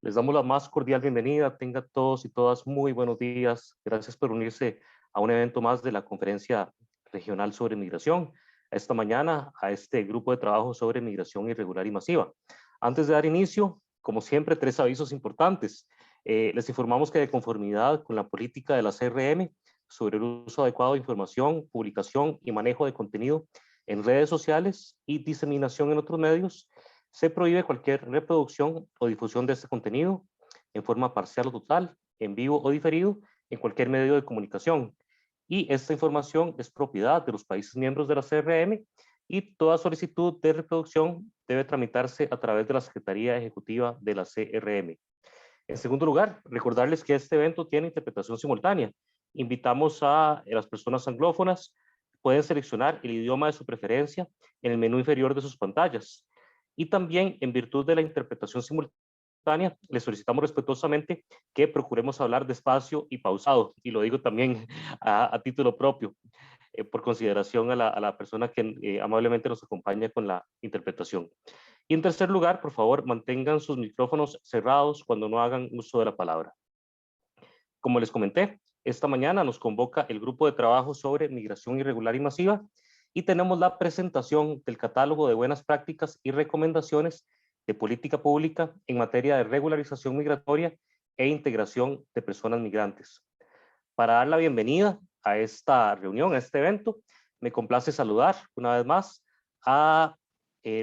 Les damos la más cordial bienvenida. Tengan todos y todas muy buenos días. Gracias por unirse a un evento más de la Conferencia Regional sobre Migración. Esta mañana a este grupo de trabajo sobre migración irregular y masiva. Antes de dar inicio, como siempre, tres avisos importantes. Les informamos que de conformidad con la política de la CRM sobre el uso adecuado de información, publicación y manejo de contenido en redes sociales y diseminación en otros medios, se prohíbe cualquier reproducción o difusión de este contenido en forma parcial o total, en vivo o diferido, en cualquier medio de comunicación. Y esta información es propiedad de los países miembros de la CRM y toda solicitud de reproducción debe tramitarse a través de la Secretaría Ejecutiva de la CRM. En segundo lugar, recordarles que este evento tiene interpretación simultánea. Invitamos a las personas anglófonas, pueden seleccionar el idioma de su preferencia en el menú inferior de sus pantallas. Y también, en virtud de la interpretación simultánea, les solicitamos respetuosamente que procuremos hablar despacio y pausado, y lo digo también a título propio, por consideración a la persona que amablemente nos acompaña con la interpretación. Y en tercer lugar, por favor, mantengan sus micrófonos cerrados cuando no hagan uso de la palabra. Como les comenté, esta mañana nos convoca el grupo de trabajo sobre migración irregular y masiva y tenemos la presentación del catálogo de buenas prácticas y recomendaciones de política pública en materia de regularización migratoria e integración de personas migrantes. Para dar la bienvenida a esta reunión, a este evento, me complace saludar una vez más a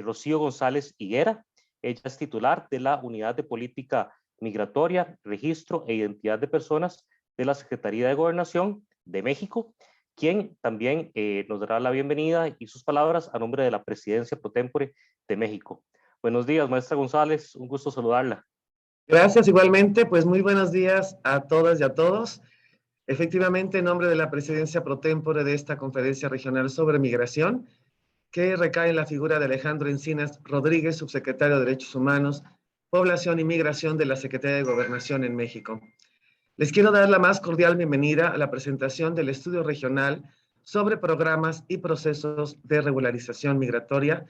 Rocío González Higuera. Ella es titular de la Unidad de Política Migratoria, Registro e Identidad de Personas de la Secretaría de Gobernación de México, quien también nos dará la bienvenida y sus palabras a nombre de la Presidencia Pro Tempore de México. Buenos días, maestra González, un gusto saludarla. Gracias igualmente, pues muy buenos días a todas y a todos. Efectivamente, en nombre de la Presidencia Pro Tempore de esta Conferencia Regional sobre Migración, que recae en la figura de Alejandro Encinas Rodríguez, subsecretario de Derechos Humanos, Población y Migración de la Secretaría de Gobernación en México. Les quiero dar la más cordial bienvenida a la presentación del estudio regional sobre programas y procesos de regularización migratoria,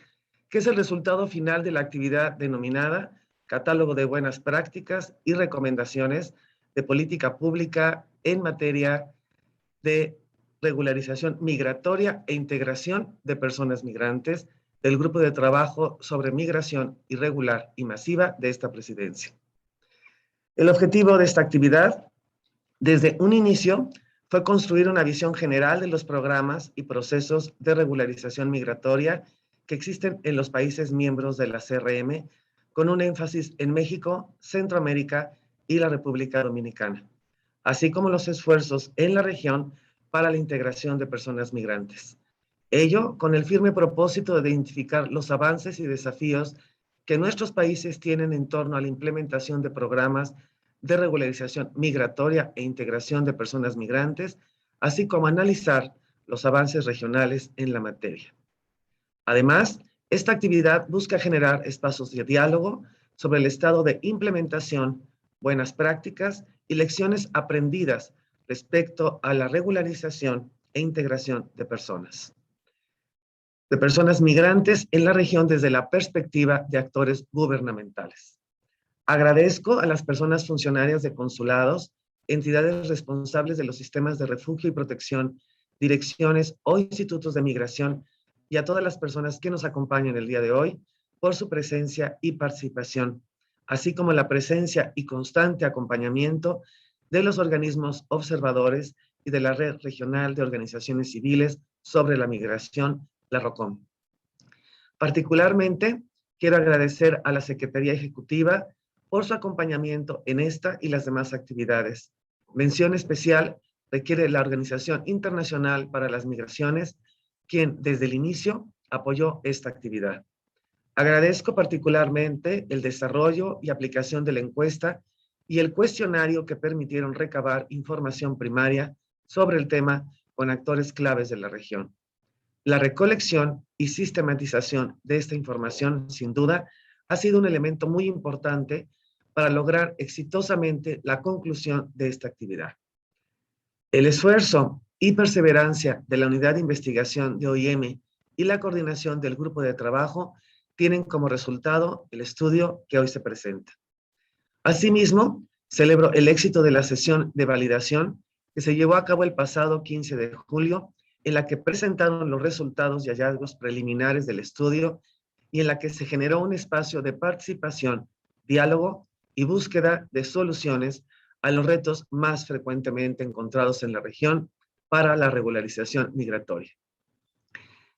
que es el resultado final de la actividad denominada Catálogo de Buenas Prácticas y Recomendaciones de Política Pública en materia de regularización migratoria e integración de personas migrantes del Grupo de Trabajo sobre Migración Irregular y Masiva de esta presidencia. El objetivo de esta actividad, desde un inicio, fue construir una visión general de los programas y procesos de regularización migratoria que existen en los países miembros de la CRM, con un énfasis en México, Centroamérica y la República Dominicana, así como los esfuerzos en la región para la integración de personas migrantes. Ello con el firme propósito de identificar los avances y desafíos que nuestros países tienen en torno a la implementación de programas de regularización migratoria e integración de personas migrantes, así como analizar los avances regionales en la materia. Además, esta actividad busca generar espacios de diálogo sobre el estado de implementación, buenas prácticas y lecciones aprendidas respecto a la regularización e integración de personas migrantes en la región desde la perspectiva de actores gubernamentales. Agradezco a las personas funcionarias de consulados, entidades responsables de los sistemas de refugio y protección, direcciones o institutos de migración y a todas las personas que nos acompañan el día de hoy por su presencia y participación, así como la presencia y constante acompañamiento de los organismos observadores y de la Red Regional de Organizaciones Civiles sobre la Migración, la ROCOM. Particularmente, quiero agradecer a la Secretaría Ejecutiva por su acompañamiento en esta y las demás actividades. Mención especial requiere la Organización Internacional para las Migraciones, quien desde el inicio apoyó esta actividad. Agradezco particularmente el desarrollo y aplicación de la encuesta y el cuestionario que permitieron recabar información primaria sobre el tema con actores claves de la región. La recolección y sistematización de esta información, sin duda, ha sido un elemento muy importante para lograr exitosamente la conclusión de esta actividad. El esfuerzo y perseverancia de la Unidad de Investigación de OIM y la coordinación del grupo de trabajo tienen como resultado el estudio que hoy se presenta. Asimismo, celebro el éxito de la sesión de validación que se llevó a cabo el pasado 15 de julio, en la que presentaron los resultados y hallazgos preliminares del estudio y en la que se generó un espacio de participación, diálogo y búsqueda de soluciones a los retos más frecuentemente encontrados en la región para la regularización migratoria.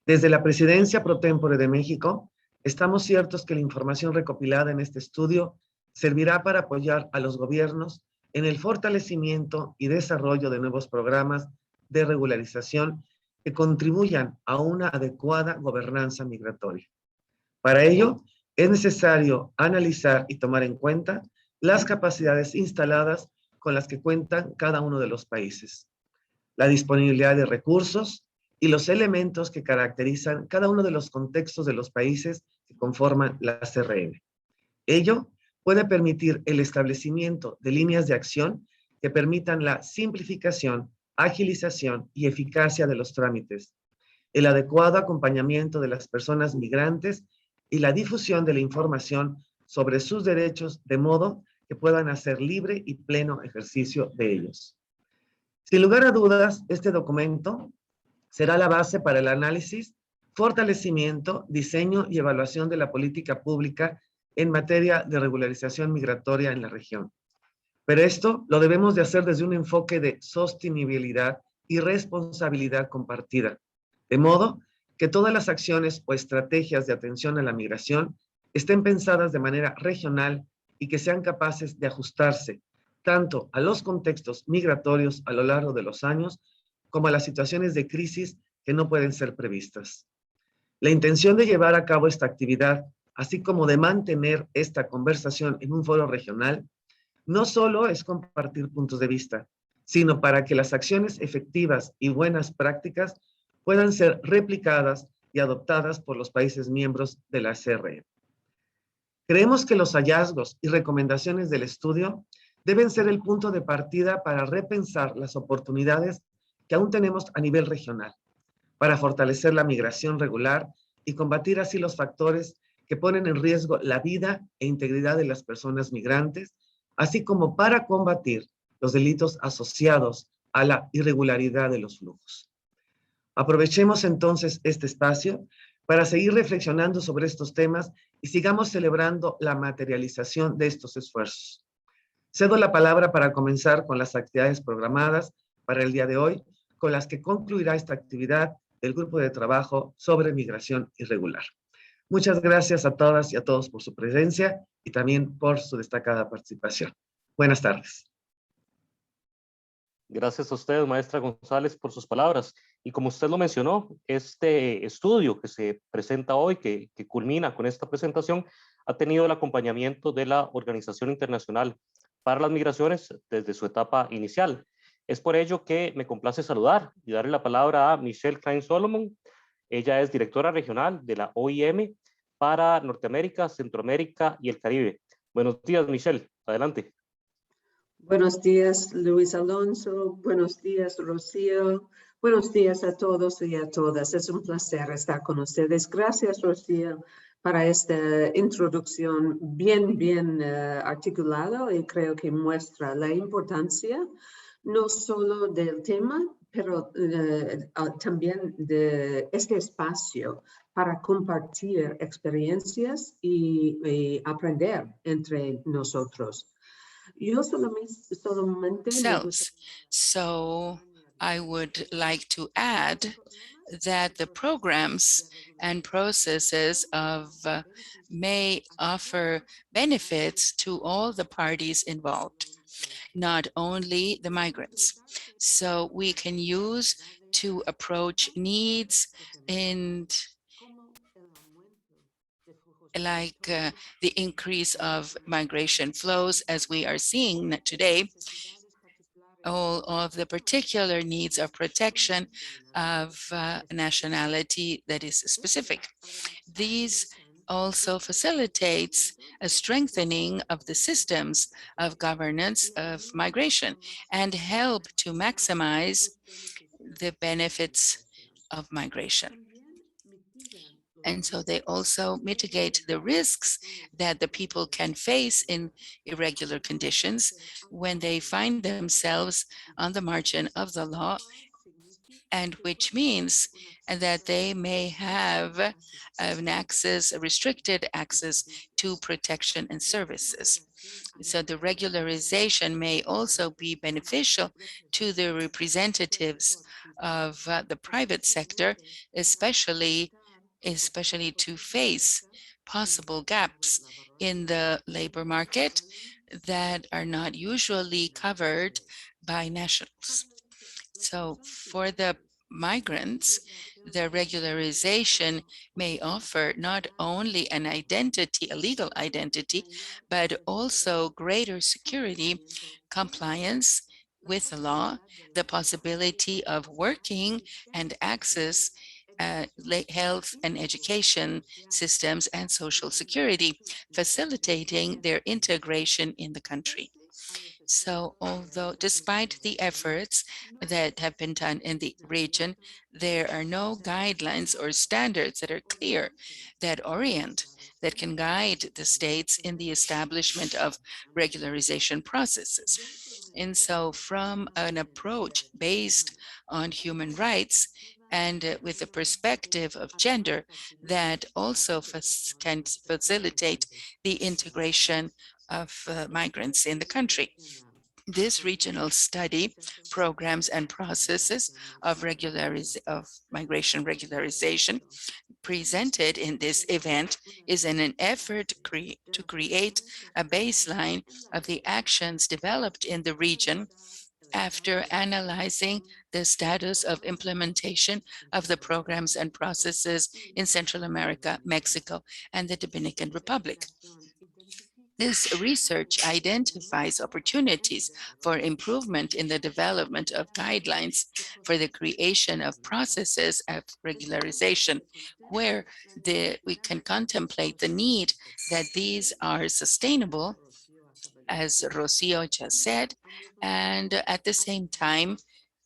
Desde la Presidencia Pro Tempore de México, estamos ciertos que la información recopilada en este estudio servirá para apoyar a los gobiernos en el fortalecimiento y desarrollo de nuevos programas de regularización que contribuyan a una adecuada gobernanza migratoria. Para ello, es necesario analizar y tomar en cuenta las capacidades instaladas con las que cuentan cada uno de los países, la disponibilidad de recursos y los elementos que caracterizan cada uno de los contextos de los países que conforman la CRM. Ello puede permitir el establecimiento de líneas de acción que permitan la simplificación, agilización y eficacia de los trámites, el adecuado acompañamiento de las personas migrantes y la difusión de la información sobre sus derechos de modo que puedan hacer libre y pleno ejercicio de ellos. Sin lugar a dudas, este documento será la base para el análisis, fortalecimiento, diseño y evaluación de la política pública en materia de regularización migratoria en la región. Pero esto lo debemos de hacer desde un enfoque de sostenibilidad y responsabilidad compartida, de modo que todas las acciones o estrategias de atención a la migración estén pensadas de manera regional y que sean capaces de ajustarse tanto a los contextos migratorios a lo largo de los años como a las situaciones de crisis que no pueden ser previstas. La intención de llevar a cabo esta actividad, así como de mantener esta conversación en un foro regional, no solo es compartir puntos de vista, sino para que las acciones efectivas y buenas prácticas puedan ser replicadas y adoptadas por los países miembros de la CRE. Creemos que los hallazgos y recomendaciones del estudio deben ser el punto de partida para repensar las oportunidades que aún tenemos a nivel regional, para fortalecer la migración regular y combatir así los factores que ponen en riesgo la vida e integridad de las personas migrantes, así como para combatir los delitos asociados a la irregularidad de los flujos. Aprovechemos entonces este espacio para seguir reflexionando sobre estos temas y sigamos celebrando la materialización de estos esfuerzos. Cedo la palabra para comenzar con las actividades programadas para el día de hoy, con las que concluirá esta actividad del Grupo de Trabajo sobre Migración Irregular. Muchas gracias a todas y a todos por su presencia y también por su destacada participación. Buenas tardes. Gracias a usted, maestra González, por sus palabras. Y como usted lo mencionó, este estudio que se presenta hoy, que culmina con esta presentación, ha tenido el acompañamiento de la Organización Internacional para las Migraciones desde su etapa inicial. Es por ello que me complace saludar y darle la palabra a Michelle Klein-Solomon. Ella es directora regional de la OIM para Norteamérica, Centroamérica y el Caribe. Buenos días, Michelle. Adelante. Buenos días, Luis Alonso. Buenos días, Rocío. Buenos días a todos y a todas. Es un placer estar con ustedes. Gracias, Rocío, para esta introducción bien articulada y creo que muestra la importancia no solo del tema, pero también de este espacio para compartir experiencias y aprender entre nosotros. So I would like to add that the programs and processes may offer benefits to all the parties involved, not only the migrants. So we can use to approach needs and like the increase of migration flows as we are seeing today, all of the particular needs of protection of nationality that is specific. These also facilitates a strengthening of the systems of governance of migration and help to maximize the benefits of migration. And so they also mitigate the risks that the people can face in irregular conditions when they find themselves on the margin of the law, and which means that they may have an access, a restricted access to protection and services. So the regularization may also be beneficial to the representatives of the private sector, especially to face possible gaps in the labor market that are not usually covered by nationals. So for the migrants, the regularization may offer not only an identity, a legal identity, but also greater security, compliance with the law, the possibility of working and access health and education systems and social security, facilitating their integration in the country. So although despite the efforts that have been done in the region, there are no guidelines or standards that are clear that can guide the states in the establishment of regularization processes. And so from an approach based on human rights and with the perspective of gender that also can facilitate the integration of migrants in the country. This regional study programs and processes of migration regularization presented in this event is in an effort to create a baseline of the actions developed in the region after analyzing the status of implementation of the programs and processes in Central America, Mexico, and the Dominican Republic. This research identifies opportunities for improvement in the development of guidelines for the creation of processes of regularization, where we can contemplate the need that these are sustainable, as Rocio just said, and at the same time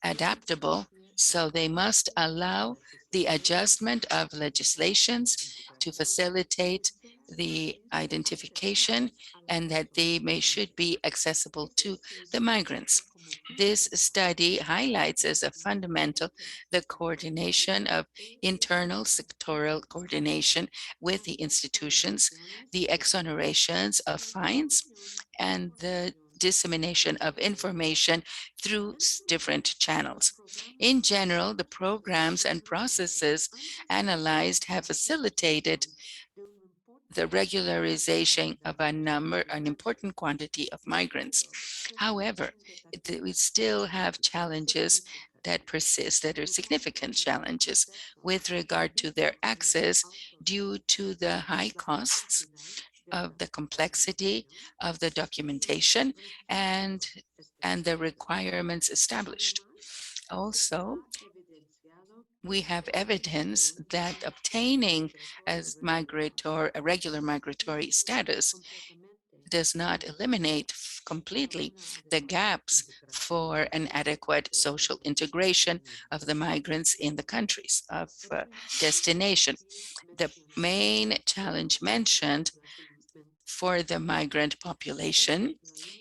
adaptable. So they must allow the adjustment of legislations to facilitate the identification and that should be accessible to the migrants. This study highlights as a fundamental the coordination of internal sectoral coordination with the institutions, the exonerations of fines, and the dissemination of information through different channels. In general, the programs and processes analyzed have facilitated the regularization of an important quantity of migrants. However, we still have challenges that persist, that are significant challenges with regard to their access due to the high costs of the complexity of the documentation and the requirements established. Also, we have evidence that obtaining a regular migratory status does not eliminate completely the gaps for an adequate social integration of the migrants in the countries of destination. The main challenge mentioned for the migrant population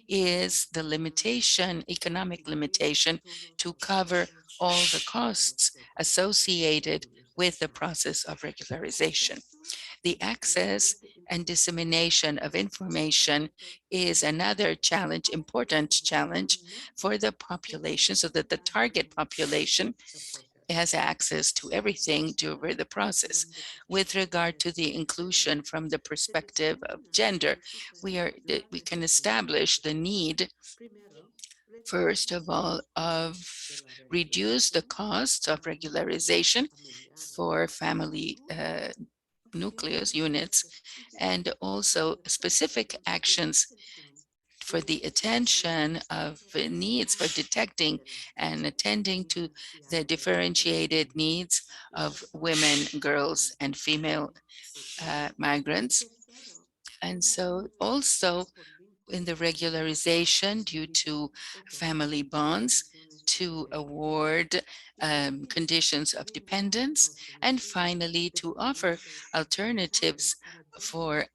is the economic limitation to cover all the costs associated with the process of regularization. The access and dissemination of information is another challenge, important challenge for the population, so that the target population has access to everything during the process. With regard to the inclusion from the perspective of gender, we can establish the need, first of all, of reduce the costs of regularization for family nucleus units, and also specific actions for the attention of needs for detecting and attending to the differentiated needs of women, girls, and female migrants. And so also in the regularization due to family bonds, to award conditions of dependence, and finally, to offer alternatives for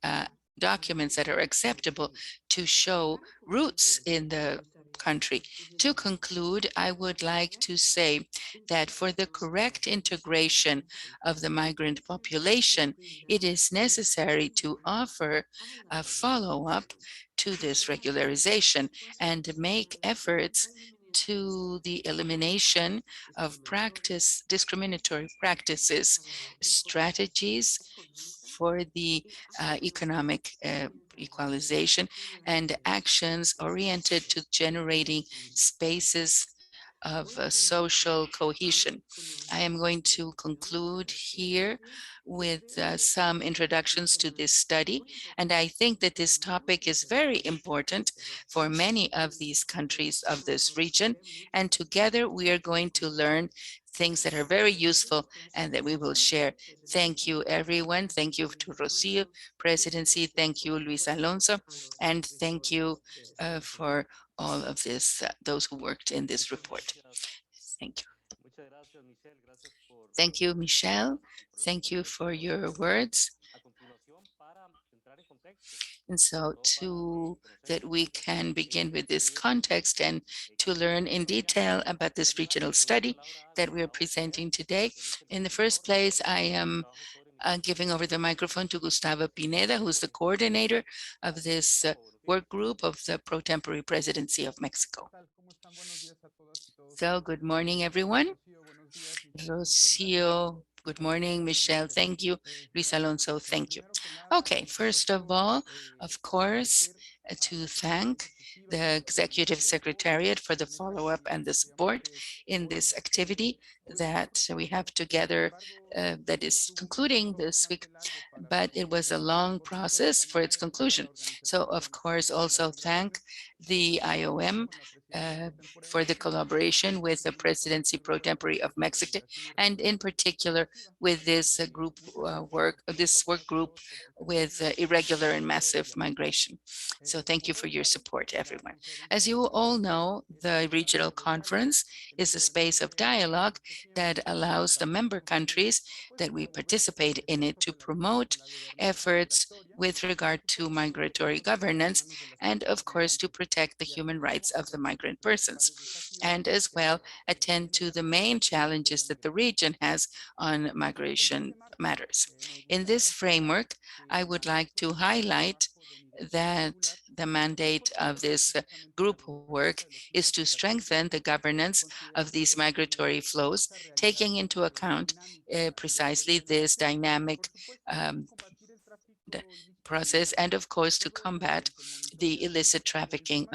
documents that are acceptable to show roots in the country. To conclude, I would like to say that for the correct integration of the migrant population, it is necessary to offer a follow-up to this regularization and make efforts to the elimination of discriminatory practices, strategies for the economic equalization, and actions oriented to generating spaces of social cohesion. I am going to conclude here with some introductions to this study, and I think that this topic is very important for many of these countries of this region, and together we are going to learn things that are very useful and that we will share. Thank you, everyone. Thank you to Rocio, Presidency. Thank you, Luis Alonso, and thank you for all of this, those who worked in this report. Thank you. Thank you, Michelle. Thank you for your words. And so that we can begin with this context and to learn in detail about this regional study that we are presenting today. In the first place, I am giving over the microphone to Gustavo Pineda, who's the coordinator of this work group of the pro tempore presidency of Mexico. So good morning, everyone. Rocio, good morning. Michelle, thank you. Luis Alonso, thank you. Okay, first of all, of course, to thank the Executive Secretariat for the follow-up and the support in this activity that we have together that is concluding this week, but it was a long process for its conclusion. So, of course, also thank the IOM for the collaboration with the Presidency Pro Tempore of Mexico, and in particular with this work group with irregular and massive migration. So thank you for your support, everyone. As you all know, the regional conference is a space of dialogue that allows the member countries that we participate in it to promote efforts with regard to migratory governance and, of course, to protect the human rights of the migrant persons, and as well attend to the main challenges that the region has on migration matters. In this framework, I would like to highlight that the mandate of this group work is to strengthen the governance of these migratory flows, taking into account precisely this dynamic process, and of course to combat the illicit trafficking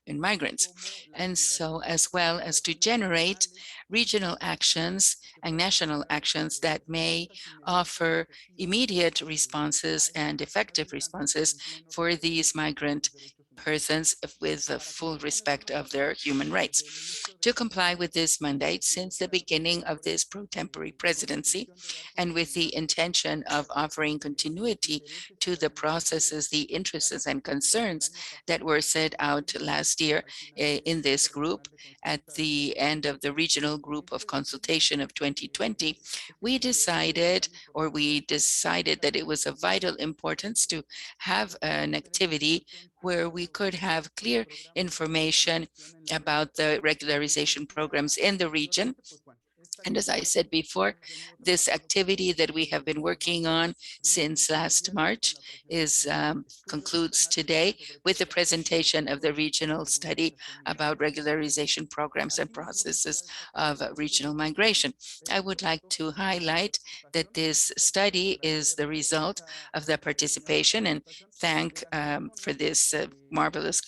in migrants, and so as well as to generate regional actions and national actions that may offer immediate responses and effective responses for these migrant persons with the full respect of their human rights. To comply with this mandate since the beginning of this pro tempore presidency, and with the intention of offering continuity to the processes, the interests and concerns that were set out last year in this group at the end of the regional group of consultation of 2020, we decided that it was of vital importance to have an activity where we could have clear information about the regularization programs in the region. And as I said before, this activity that we have been working on since last March concludes today with the presentation of the regional study about regularization programs and processes of regional migration. I would like to highlight that this study is the result of the participation, and thank for this marvelous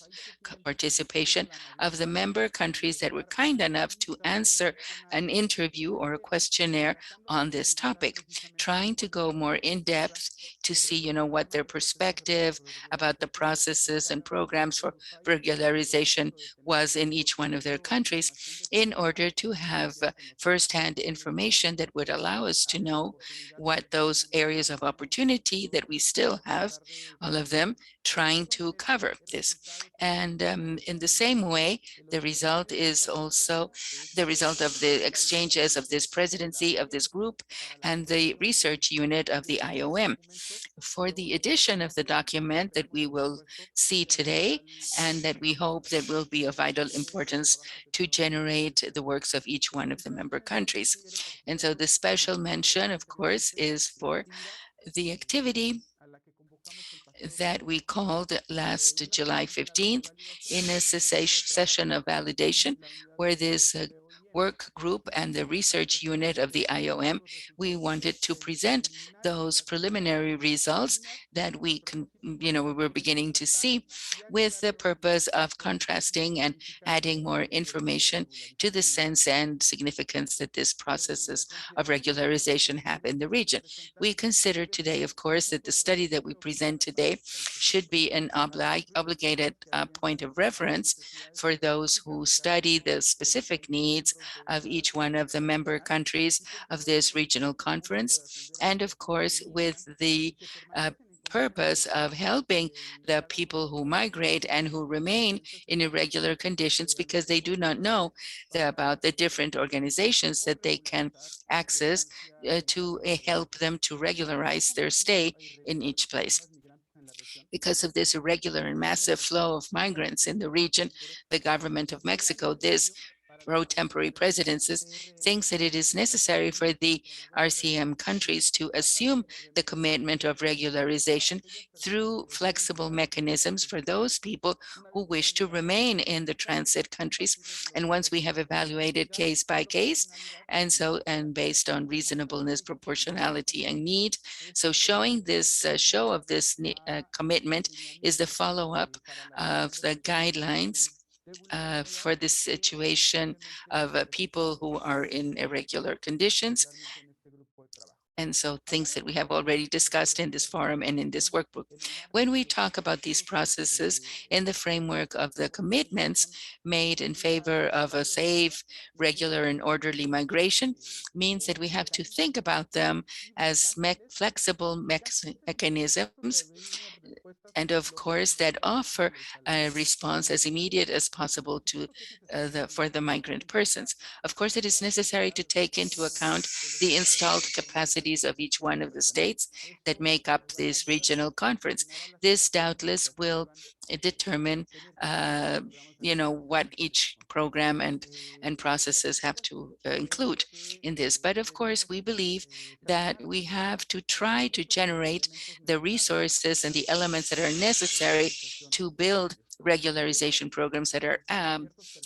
participation of the member countries that were kind enough to answer an interview review or a questionnaire on this topic, trying to go more in depth to see, what their perspective about the processes and programs for regularization was in each one of their countries, in order to have firsthand information that would allow us to know what those areas of opportunity that we still have, all of them, trying to cover this. And in the same way, the result is also the result of the exchanges of this presidency of this group and the research unit of the IOM for the edition of the document that we will see today and that we hope that will be of vital importance to generate the works of each one of the member countries. And so the special mention, of course, is for the activity that we called last July 15th in a session of validation, where this work group and the research unit of the IOM, we wanted to present those preliminary results that we were beginning to see, with the purpose of contrasting and adding more information to the sense and significance that these processes of regularization have in the region. We consider today, of course, that the study that we present today should be an obligated point of reference for those who study the specific needs of each one of the member countries of this regional conference, and of course with the purpose of helping the people who migrate and who remain in irregular conditions because they do not know about the different organizations that they can access to help them to regularize their stay in each place. Because of this irregular and massive flow of migrants in the region, the government of Mexico, this pro-temporary presidencies, thinks that it is necessary for the RCM countries to assume the commitment of regularization through flexible mechanisms for those people who wish to remain in the transit countries. And once we have evaluated case by case, and based on reasonableness, proportionality, and need, so showing this show of this commitment is the follow-up of the guidelines for this situation of people who are in irregular conditions. And so things that we have already discussed in this forum and in this workbook. When we talk about these processes in the framework of the commitments made in favor of a safe, regular, and orderly migration, means that we have to think about them as flexible mechanisms, and of course that offer a response as immediate as possible to for the migrant persons. Of course, it is necessary to take into account the installed capacities of each one of the states that make up this regional conference. This doubtless will determine what each program and processes have to include in this. But of course, we believe that we have to try to generate the resources and the elements that are necessary to build regularization programs that are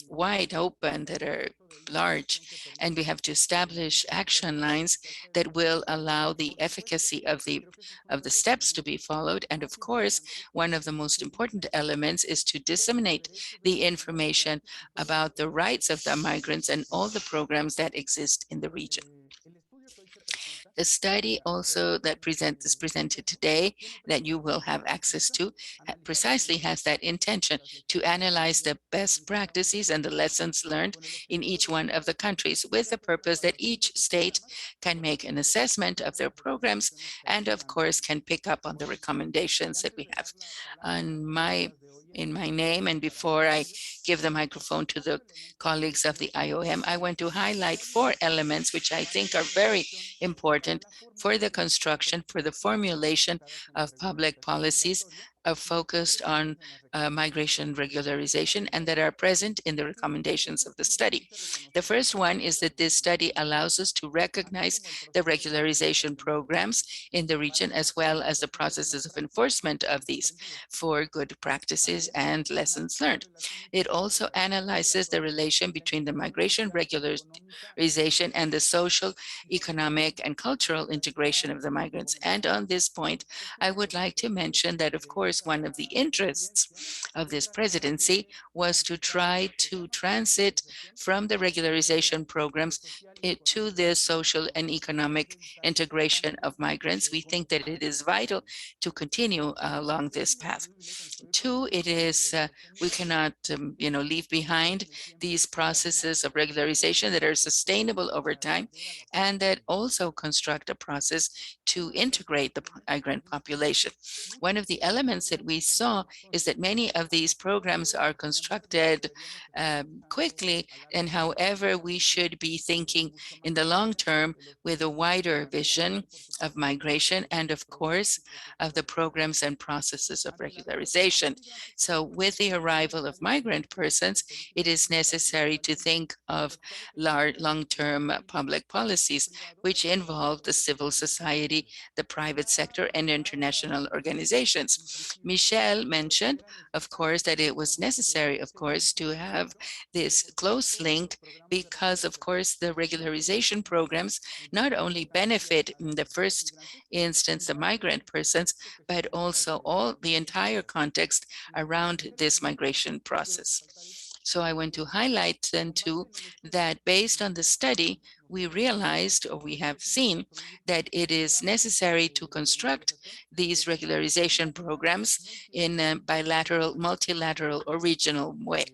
wide open, that are large, and we have to establish action lines that will allow the efficacy of the steps to be followed. And of course, one of the most important elements is to disseminate the information about the rights of the migrants and all the programs that exist in the region. The study also that is presented today, that you will have access to, precisely has that intention to analyze the best practices and the lessons learned in each one of the countries, with the purpose that each state can make an assessment of their programs and of course can pick up on the recommendations that we have. In my name, and before I give the microphone to the colleagues of the IOM, I want to highlight 4 elements which I think are very important for the construction, for the formulation of public policies focused on migration regularization and that are present in the recommendations of the study. The first one is that this study allows us to recognize the regularization programs in the region, as well as the processes of enforcement of these for good practices and lessons learned. It also analyzes the relation between the migration regularization and the social, economic, and cultural integration of the migrants. And on this point, I would like to mention that, of course, course, one of the interests of this presidency was to try to transit from the regularization programs to the social and economic integration of migrants. We think that it is vital to continue along this path. Two, it is we cannot leave behind these processes of regularization that are sustainable over time and that also construct a process to integrate the migrant population. One of the elements that we saw is that many of these programs are constructed quickly, and however, we should be thinking in the long term with a wider vision of migration and, of course, of the programs and processes of regularization. So with the arrival of migrant persons, it is necessary to think of long-term public policies, which involve the civil society, the private sector, and international organizations. Michelle mentioned, of course, that it was necessary, of course, to have this close link because, of course, the regularization programs not only benefit in the first instance the migrant persons, but also all the entire context around this migration process. So I want to highlight then too that based on the study, we realized or we have seen that it is necessary to construct these regularization programs in a bilateral, multilateral, or regional way.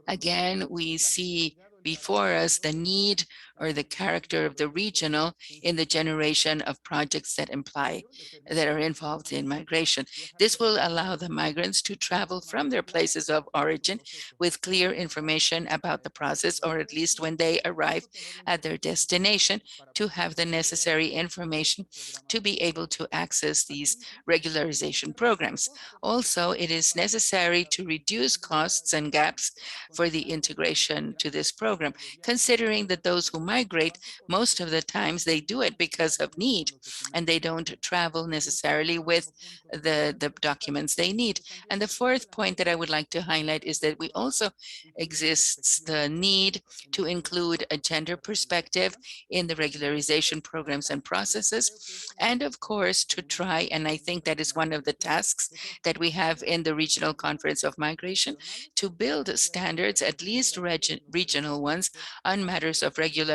Again, we see before us the need or the character of the regional in the generation of projects that are involved in migration. This will allow the migrants to travel from their places of origin with clear information about the process, or at least when they arrive at their destination, to have the necessary information to be able to access these regularization programs. Also, it is necessary to reduce costs and gaps for the integration to this program, considering that those who migrate, most of the times they do it because of need, and they don't travel necessarily with the documents they need. And the fourth point that I would like to highlight is that we also exists the need to include a gender perspective in the regularization programs and processes, and of course to try, and I think that is one of the tasks that we have in the Regional Conference of Migration, to build standards, at least regional ones, on matters of regularization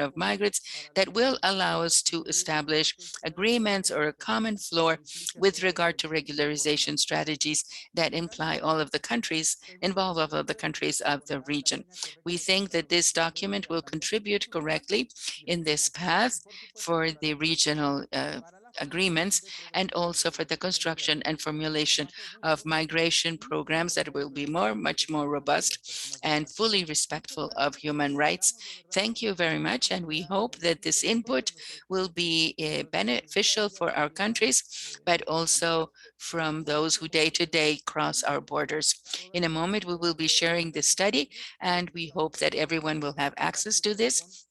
of migrants that will allow us to establish agreements or a common floor with regard to regularization strategies that imply all of the countries, involve all of the countries of the region. We think that this document will contribute correctly in this path for the regional agreements, and also for the construction and formulation of migration programs that will be much more robust and fully respectful of human rights. Thank you very much, and we hope that this input will be beneficial for our countries, but also from those who day to day cross our borders. In a moment, we will be sharing this study, and we hope that everyone will have access to this.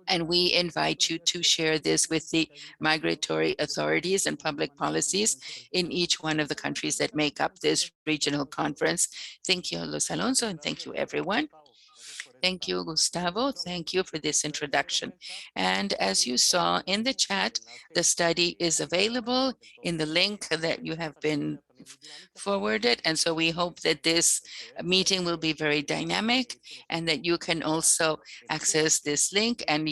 And we invite you to share this with the migratory authorities and public policies in each one of the countries that make up this regional conference. Thank you, Luis Alonso, and thank you, everyone. Thank you, Gustavo. Thank you for this introduction. And as you saw in the chat, the study is available in the link that you have been forwarded. And so we hope that this meeting will be very dynamic and that you can also access this link and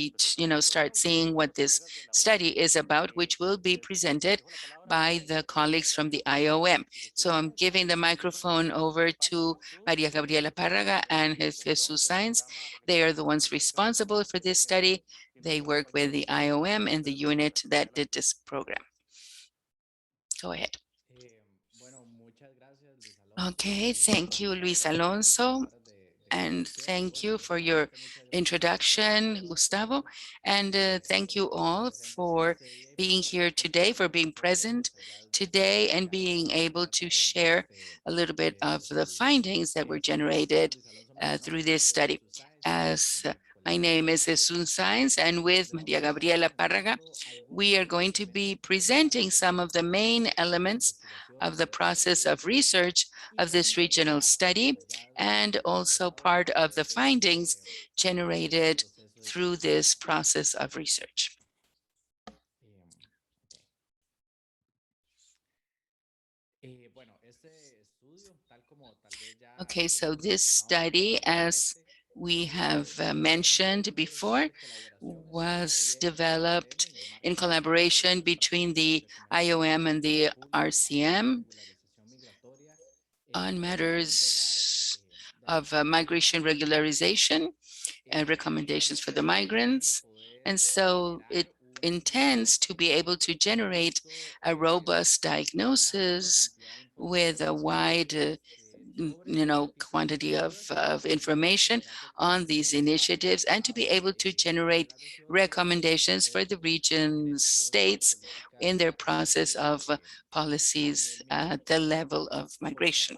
start seeing what this study is about, which will be presented by the colleagues from the IOM. So I'm giving the microphone over to Maria Gabriela Parraga and Jesus Sainz. They are the ones responsible for this study. They work with the IOM and the unit that did this program. Go ahead. Okay, thank you, Luis Alonso. And thank you for your introduction, Gustavo. And thank you all for being here today, for being present today and being able to share a little bit of the findings that were generated through this study. As my name is Jesus Sainz, and with Maria Gabriela Parraga, we are going to be presenting some of the main elements of the process of research of this regional study, and also part of the findings generated through this process of research. Okay, so this study, as we have mentioned before, was developed in collaboration between the IOM and the RCM on matters of migration regularization and recommendations for the migrants. And so it intends to be able to generate a robust diagnosis with a wide quantity of information on these initiatives, and to be able to generate recommendations for the region states in their process of policies at the level of migration.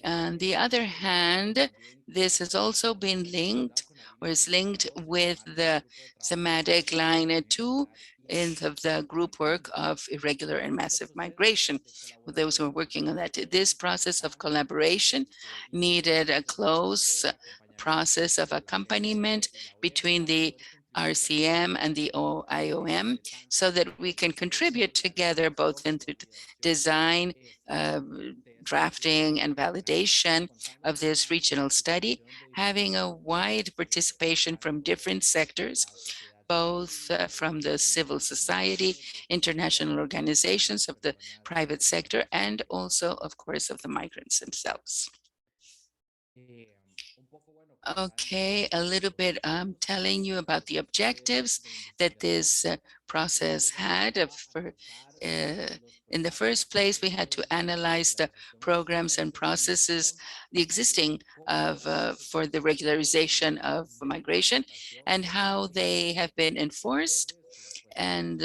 On the other hand, this has also been linked, or is linked with the thematic line 2 in the group work of irregular and massive migration. With those who are working on that, this process of collaboration needed a close process of accompaniment between the RCM and the IOM, so that we can contribute together both into design, drafting and validation of this regional study, having a wide participation from different sectors, both from the civil society, international organizations of the private sector, and also, of course, of the migrants themselves. Okay, a little bit telling you about the objectives that this process had. In the first place, we had to analyze the programs and processes, the existing for the regularization of migration, and how they have been enforced, and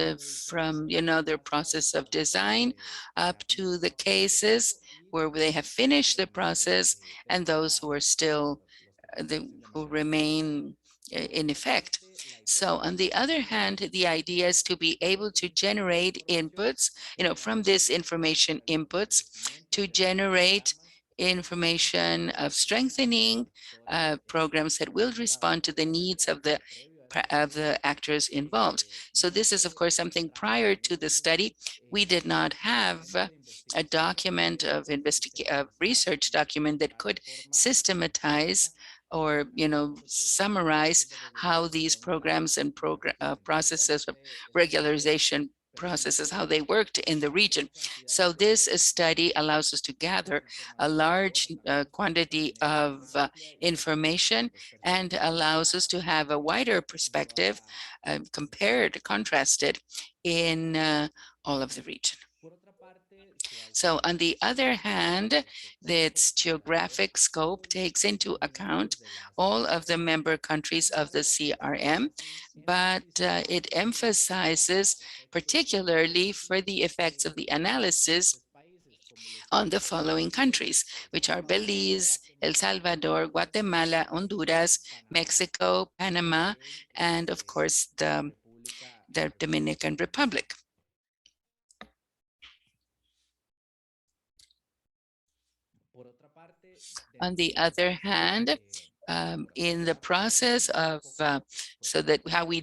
from their process of design up to the cases where they have finished the process, and those who are still who remain in effect. So on the other hand, the idea is to be able to generate inputs, from this information inputs, to generate information of strengthening programs that will respond to the needs of the actors involved. So this is, of course, something prior to the study. We did not have a document of research document that could systematize or summarize how these programs and processes of regularization processes, how they worked in the region. So this study allows us to gather a large quantity of information, and allows us to have a wider perspective, contrasted in all of the region. So on the other hand, its geographic scope takes into account all of the member countries of the CRM, but it emphasizes particularly for the effects of the analysis on the following countries, which are Belize, El Salvador, Guatemala, Honduras, Mexico, Panama, and of course the Dominican Republic. On the other hand, in the process of, so that how we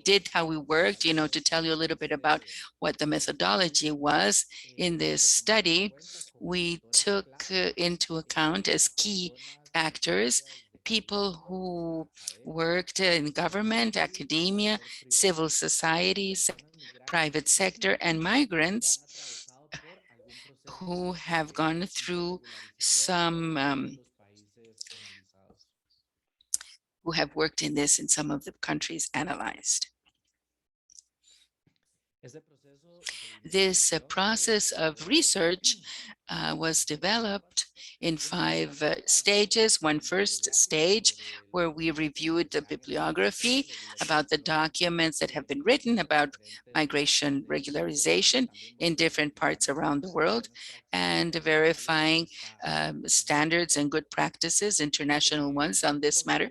worked, to tell you a little bit about what the methodology was in this study, we took into account as key actors people who worked in government, academia, civil society, private sector, and migrants who have gone through some who have worked in this in some of the countries analyzed. This process of research was developed in 5 stages. One first stage where we reviewed the bibliography about the documents that have been written about migration regularization in different parts around the world, and verifying standards and good practices, international ones on this matter.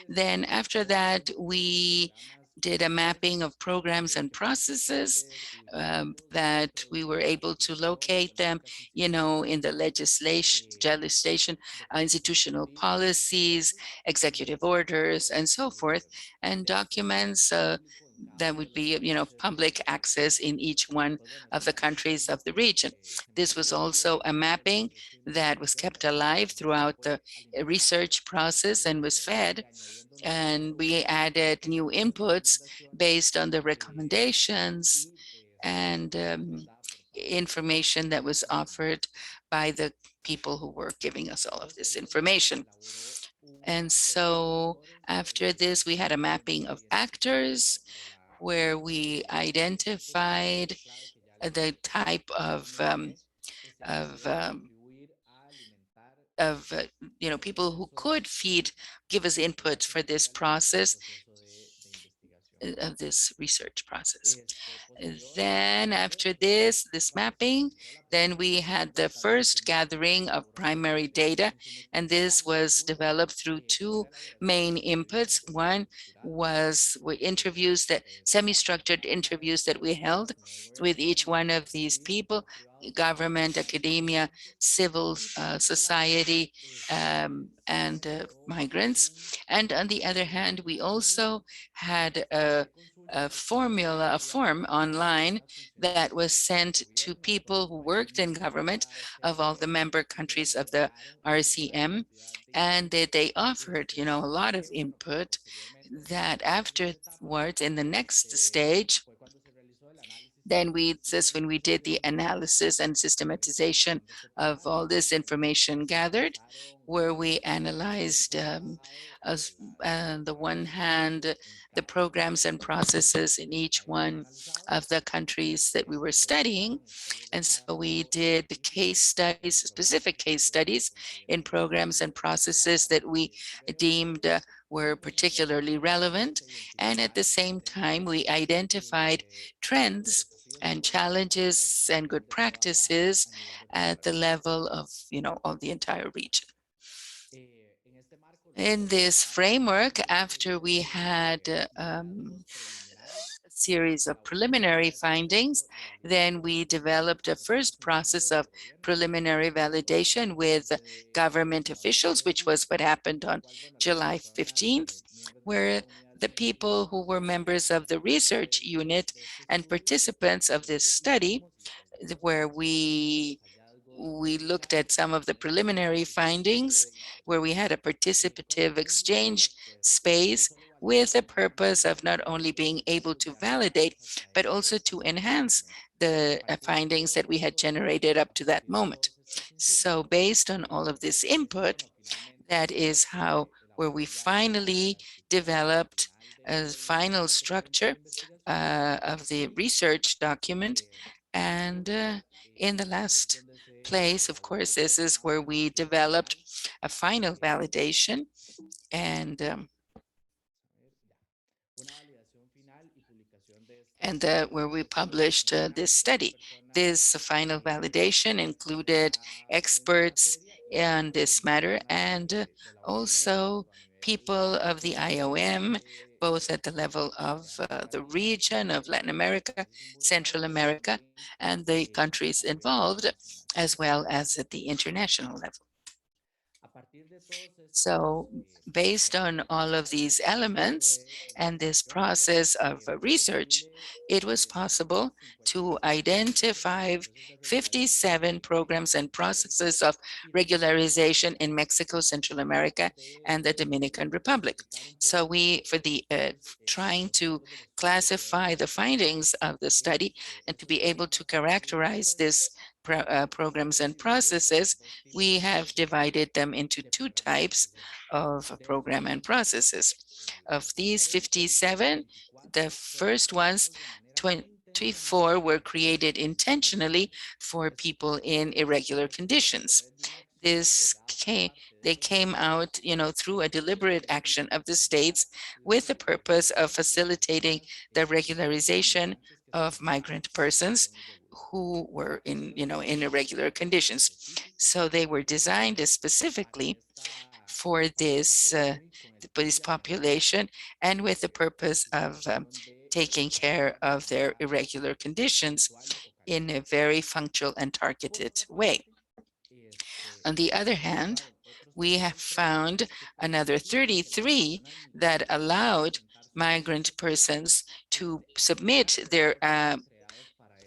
Then after that, we did a mapping of programs and processes that we were able to locate them, in the legislation, institutional policies, executive orders, and so forth, and documents that would be, public access in each one of the countries of the region. This was also a mapping that was kept alive throughout the research process and was fed. And we added new inputs based on the recommendations and information that was offered by the people who were giving us all of this information. And so after this, we had a mapping of actors where we identified the type of um, people who could give us input for this process, of this research process. Then after this mapping, then we had the first gathering of primary data, and this was developed through two main inputs. One was interviews, that semi-structured interviews that we held with each one of these people, government, academia, civil society, and migrants. And on the other hand, we also had a form online that was sent to people who worked in government of all the member countries of the RCM, and they offered, a lot of input that afterwards, in the next stage, then this when we did the analysis and systematization of all this information gathered, where we analyzed, on the one hand, the programs and processes in each one of the countries that we were studying. And so we did the case studies, specific case studies in programs and processes that we deemed were particularly relevant. And at the same time, we identified trends and challenges and good practices at the level of the entire region. In this framework, after we had a series of preliminary findings, then we developed a first process of preliminary validation with government officials, which was what happened on July 15th, where the people who were members of the research unit and participants of this study, where we looked at some of the preliminary findings, where we had a participative exchange space with the purpose of not only being able to validate, but also to enhance the findings that we had generated up to that moment. So based on all of this input, that is where we finally developed a final structure of the research document. And in the last place, of course, this is where we developed a final validation and where we published this study. This final validation included experts on this matter and also people of the IOM, both at the level of the region of Latin America, Central America, and the countries involved, as well as at the international level. So based on all of these elements and this process of research, it was possible to identify 57 programs and processes of regularization in Mexico, Central America, and the Dominican Republic. So for trying to classify the findings of the study and to be able to characterize this programs and processes, we have divided them into two types of program and processes. Of these 57, the first ones, 24 were created intentionally for people in irregular conditions. They came out, through a deliberate action of the states with the purpose of facilitating the regularization of migrant persons who were in irregular conditions. So they were designed specifically for this population and with the purpose of taking care of their irregular conditions in a very functional and targeted way. On the other hand, we have found another 33 that allowed migrant persons to submit their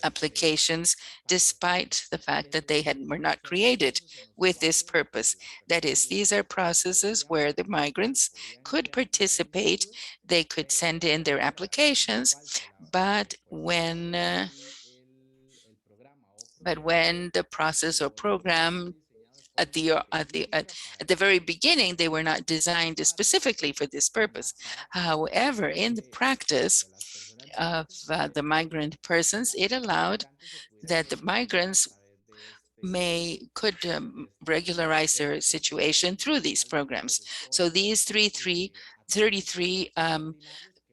applications, despite the fact that they were not created with this purpose. That is, these are processes where the migrants could participate, they could send in their applications, but when the process or program at the very beginning, they were not designed specifically for this purpose. However, in the practice of the migrant persons, it allowed that the migrants could regularize their situation through these programs. So these 33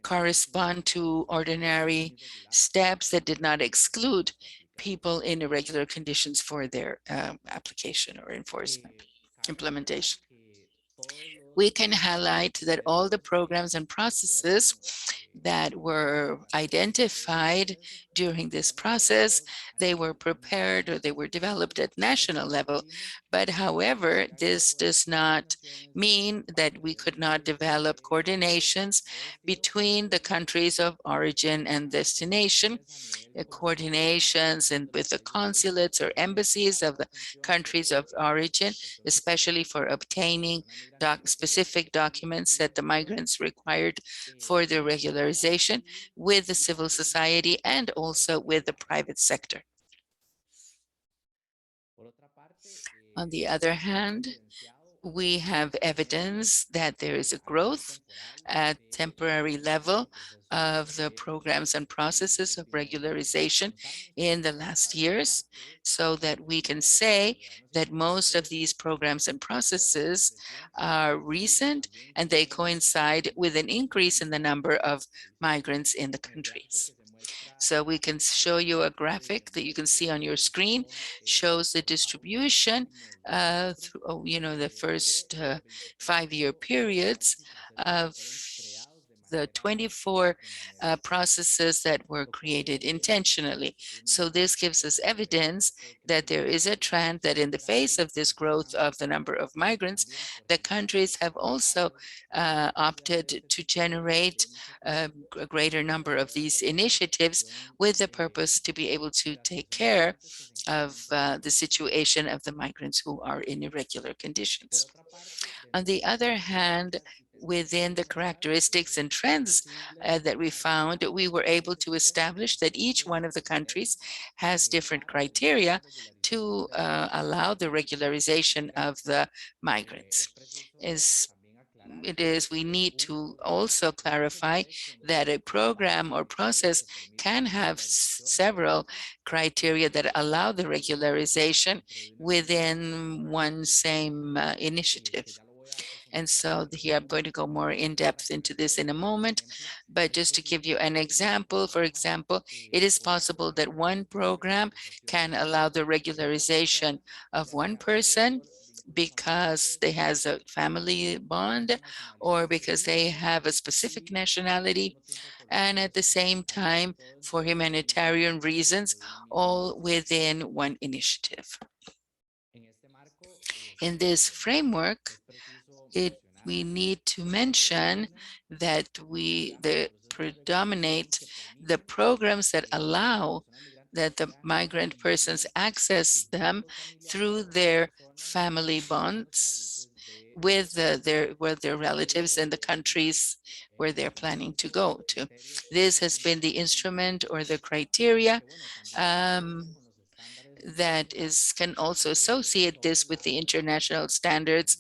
correspond to ordinary steps that did not exclude people in irregular conditions for their application or enforcement, implementation. We can highlight that all the programs and processes that were identified during this process, they were prepared or they were developed at national level. But however, this does not mean that we could not develop coordinations between the countries of origin and destination, coordinations and with the consulates or embassies of the countries of origin, especially for obtaining specific documents that the migrants required for their regularization, with the civil society and also with the private sector. On the other hand, we have evidence that there is a growth at temporary level of the programs and processes of regularization in the last years, so that we can say that most of these programs and processes are recent and they coincide with an increase in the number of migrants in the countries. So we can show you a graphic that you can see on your screen, shows the distribution through, the first 5-year periods of the 24 processes that were created intentionally. So this gives us evidence that there is a trend that in the face of this growth of the number of migrants, the countries have also opted to generate a greater number of these initiatives with the purpose to be able to take care of the situation of the migrants who are in irregular conditions. On the other hand, within the characteristics and trends that we found, we were able to establish that each one of the countries has different criteria to allow the regularization of the migrants. We need to also clarify that a program or process can have several criteria that allow the regularization within one same initiative. And so here I'm going to go more in depth into this in a moment, but just to give you an example, for example, it is possible that one program can allow the regularization of one person because they has a family bond or because they have a specific nationality, and at the same time for humanitarian reasons, all within one initiative. In this framework, we need to mention that the programs that allow that the migrant persons access them through their family bonds with their relatives in the countries where they're planning to go to. This has been the instrument or the criteria can also associate this with the international standards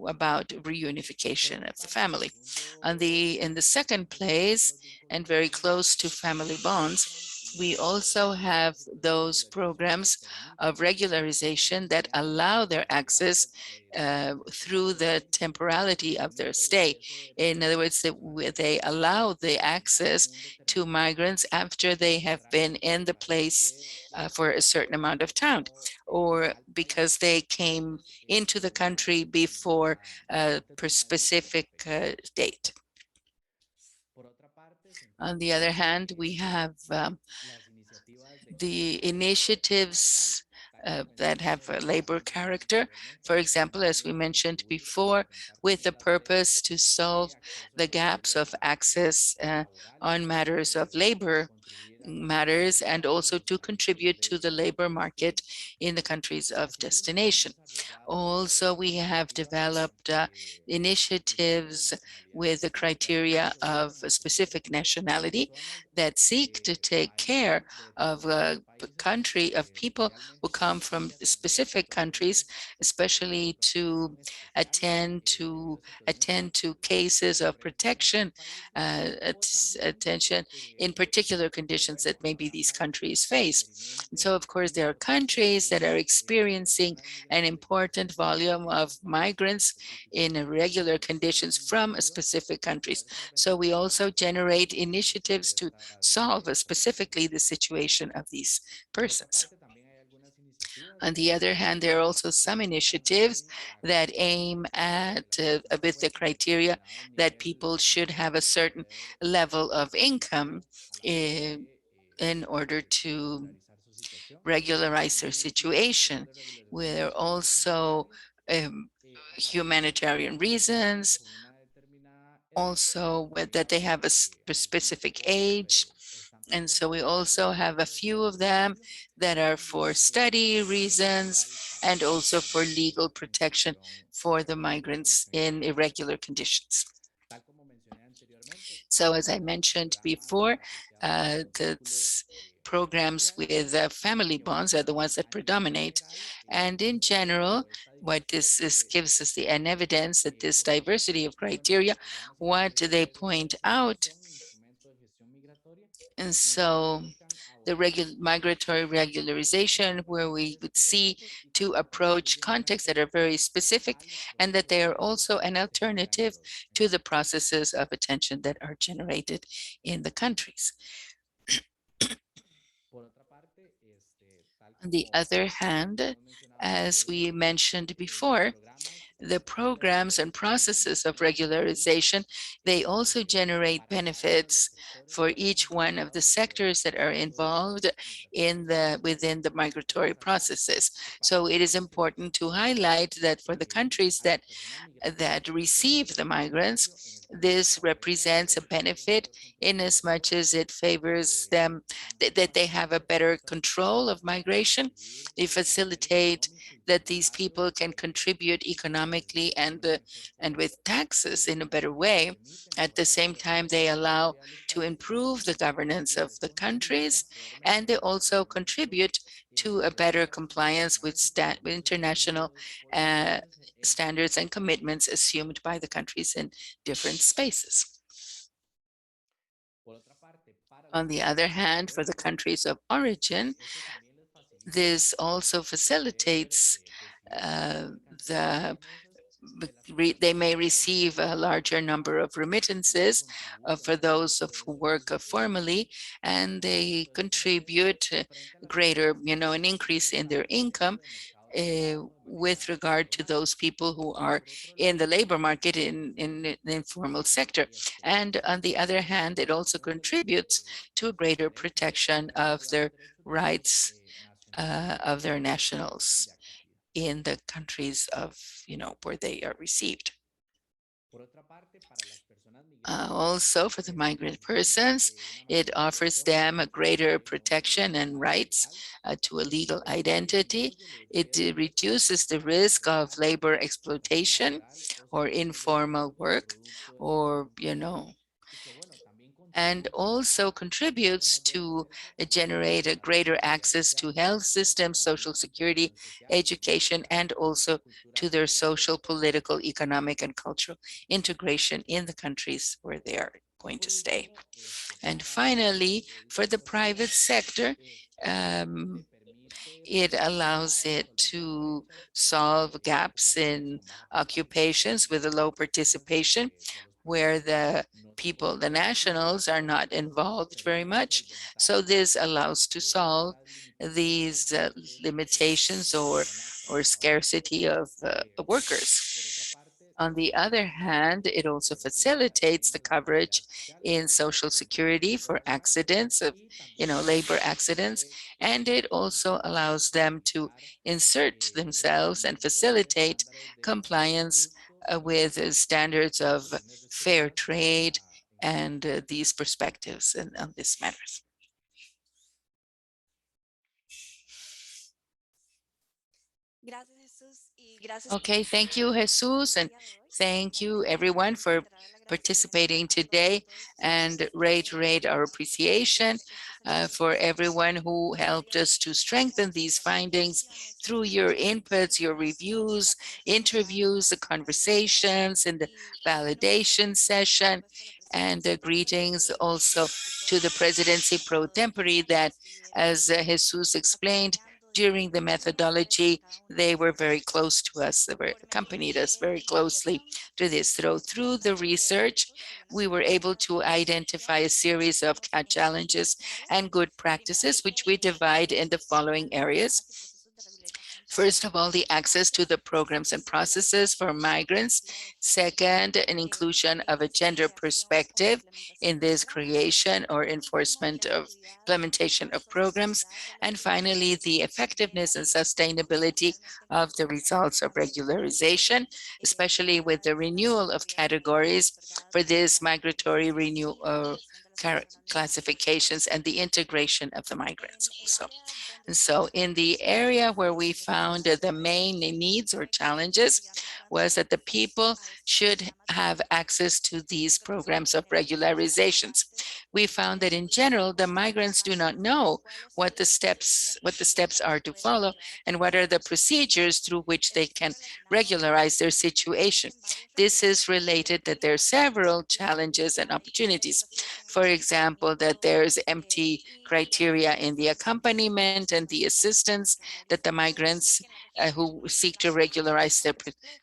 about reunification of the family. In the second place, and very close to family bonds, we also have those programs of regularization that allow their access through the temporality of their stay. In other words, they allow the access to migrants after they have been in the place for a certain amount of time, or because they came into the country before a specific date. On the other hand, we have the initiatives that have a labor character. For example, as we mentioned before, with the purpose to solve the gaps of access on matters of labor matters, and also to contribute to the labor market in the countries of destination. Also, we have developed initiatives with the criteria of a specific nationality that seek to take care of a country of people who come from specific countries, especially to attend to cases of protection, attention in particular conditions that maybe these countries face. And so, of course, there are countries that are experiencing an important volume of migrants in irregular conditions from specific countries. So we also generate initiatives to solve specifically the situation of these persons. On the other hand, there are also some initiatives that aim at a bit the criteria that people should have a certain level of income in order to regularize their situation. Where also humanitarian reasons, also that they have a specific age. And so we also have a few of them that are for study reasons and also for legal protection for the migrants in irregular conditions. So as I mentioned before, the programs with family bonds are the ones that predominate. And in general, what this gives us an evidence that this diversity of criteria, what they point out. And so the migratory regularization, where we would see to approach contexts that are very specific and that they are also an alternative to the processes of attention that are generated in the countries. On the other hand, as we mentioned before, the programs and processes of regularization, they also generate benefits for each one of the sectors that are involved within the migratory processes. So it is important to highlight that for the countries that receive the migrants, this represents a benefit in as much as it favors them, that they have a better control of migration. They facilitate that these people can contribute economically and with taxes in a better way. At the same time, they allow to improve the governance of the countries, and they also contribute to a better compliance with international standards and commitments assumed by the countries in different spaces. On the other hand, for the countries of origin, this also facilitates they may receive a larger number of remittances for those who work formally, and they contribute greater, an increase in their income with regard to those people who are in the labor market in the informal sector. And on the other hand, it also contributes to a greater protection of their rights of their nationals in the countries of, where they are received. Also, for the migrant persons, it offers them a greater protection and rights to a legal identity. It reduces the risk of labor exploitation or informal work, or, and also contributes to generate a greater access to health systems, social security, education, and also to their social, political, economic, and cultural integration in the countries where they are going to stay. And finally, for the private sector, it allows it to solve gaps in occupations with a low participation, where the people, the nationals, are not involved very much. So this allows to solve these limitations or scarcity of workers. On the other hand, it also facilitates the coverage in Social Security for accidents of, labor accidents, and it also allows them to insert themselves and facilitate compliance with standards of fair trade and these perspectives and on this matter. Okay, thank you, Jesus, and thank you everyone for participating today, and reiterate our appreciation for everyone who helped us to strengthen these findings through your inputs, your reviews, interviews, the conversations, and the validation session. And greetings also to the presidency pro tempore that, as Jesus explained, during the methodology, they were very close to us. They were accompanied us very closely to this. Through the research, we were able to identify a series of challenges and good practices, which we divide in the following areas. First of all, the access to the programs and processes for migrants. Second, an inclusion of a gender perspective in this creation or enforcement of implementation of programs. And finally, the effectiveness and sustainability of the results of regularization, especially with the renewal of categories for this migratory classifications and the integration of the migrants also. And so in the area where we found the main needs or challenges was that the people should have access to these programs of regularizations. We found that in general, the migrants do not know what the steps are to follow and what are the procedures through which they can regularize their situation. This is related that there are several challenges and opportunities. For example, that there's empty criteria in the accompaniment and the assistance that the migrants who seek to regularize their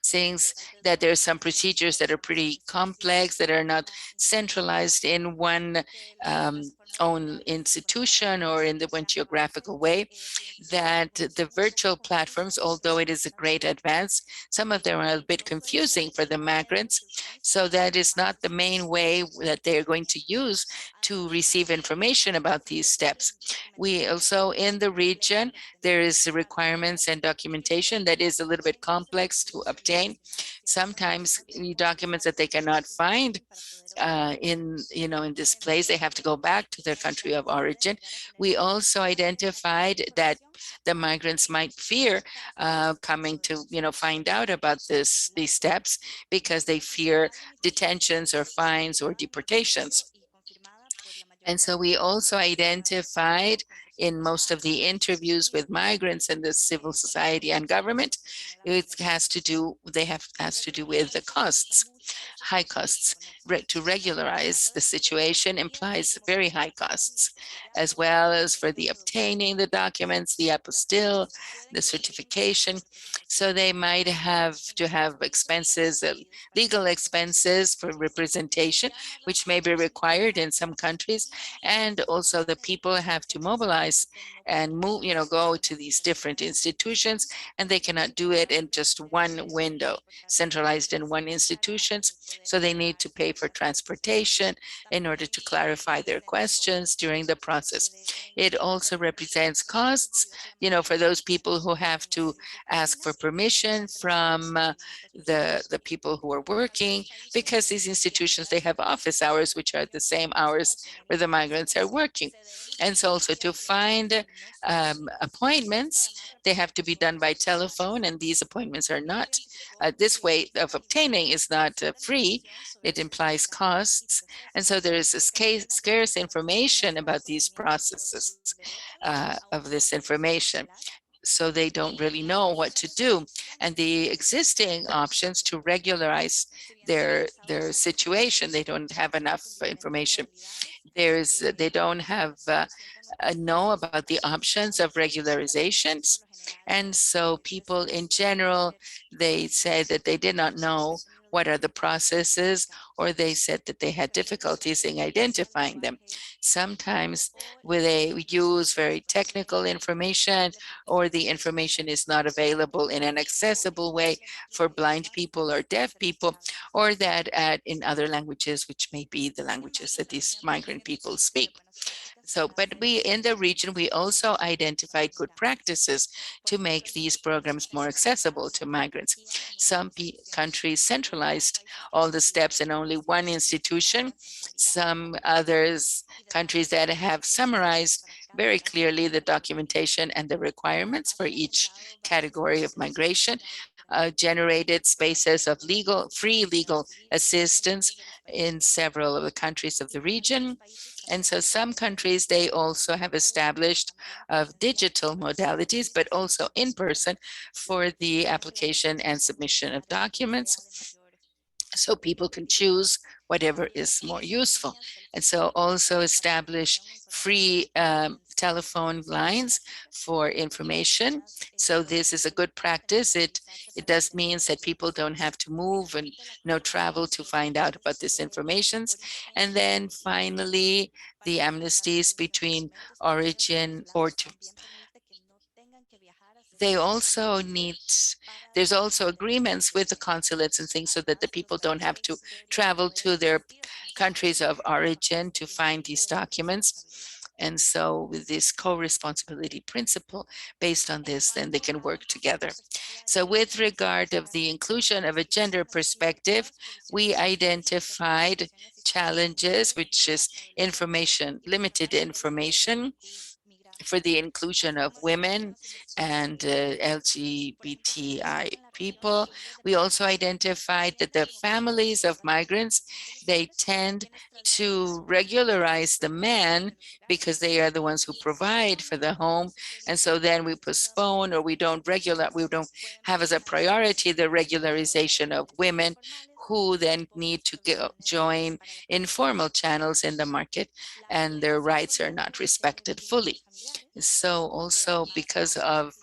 things, that there are some procedures that are pretty complex, that are not centralized in one own institution or in the one geographical way, that the virtual platforms, although it is a great advance, some of them are a bit confusing for the migrants. So that is not the main way that they're going to use to receive information about these steps. We also, in the region, there is requirements and documentation that is a little bit complex to obtain. Sometimes documents that they cannot find in this place, they have to go back to their country of origin. We also identified that the migrants might fear coming to find out about these steps because they fear detentions or fines or deportations. And so we also identified in most of the interviews with migrants and the civil society and government, it has to do with the costs. High costs. To regularize the situation implies very high costs, as well as for the obtaining the documents, the apostille, the certification. So they might have to have expenses, legal expenses for representation, which may be required in some countries. And also the people have to mobilize and move, go to these different institutions, and they cannot do it in just one window, centralized in one institution. So they need to pay for transportation in order to clarify their questions during the process. It also represents costs, for those people who have to ask for permission from the people who are working, because these institutions, they have office hours, which are the same hours where the migrants are working. And so also to find appointments, they have to be done by telephone, and these appointments are not, this way of obtaining is not free. It implies costs. And so there is a scarce information about these processes of this information. So they don't really know what to do. And the existing options to regularize their situation, they don't have enough information. They don't have know about the options of regularizations. And so people in general, they say that they did not know what are the processes, or they said that they had difficulties in identifying them. Sometimes when they use very technical information, or the information is not available in an accessible way for blind people or deaf people, or that in other languages, which may be the languages that these migrant people speak. So, but we in the region, we also identified good practices to make these programs more accessible to migrants. Some countries centralized all the steps in only one institution. Some others, countries that have summarized very clearly the documentation and the requirements for each category of migration, generated spaces of free legal assistance in several of the countries of the region. And so some countries, they also have established digital modalities, but also in person for the application and submission of documents, so people can choose whatever is more useful. And so also establish free telephone lines for information. So this is a good practice. It does means that people don't have to move and no travel to find out about this information. And then finally, the amnesties between origin or to they also need, there's also agreements with the consulates and things so that the people don't have to travel to their countries of origin to find these documents. And so with this co-responsibility principle, based on this, then they can work together. So with regard of the inclusion of a gender perspective, we identified challenges, which is information, limited information, for the inclusion of women and LGBTI people. We also identified that the families of migrants, they tend to regularize the men because they are the ones who provide for the home. And so then we postpone, or we don't have as a priority the regularization of women, who then need to join informal channels in the market, and their rights are not respected fully. So also because of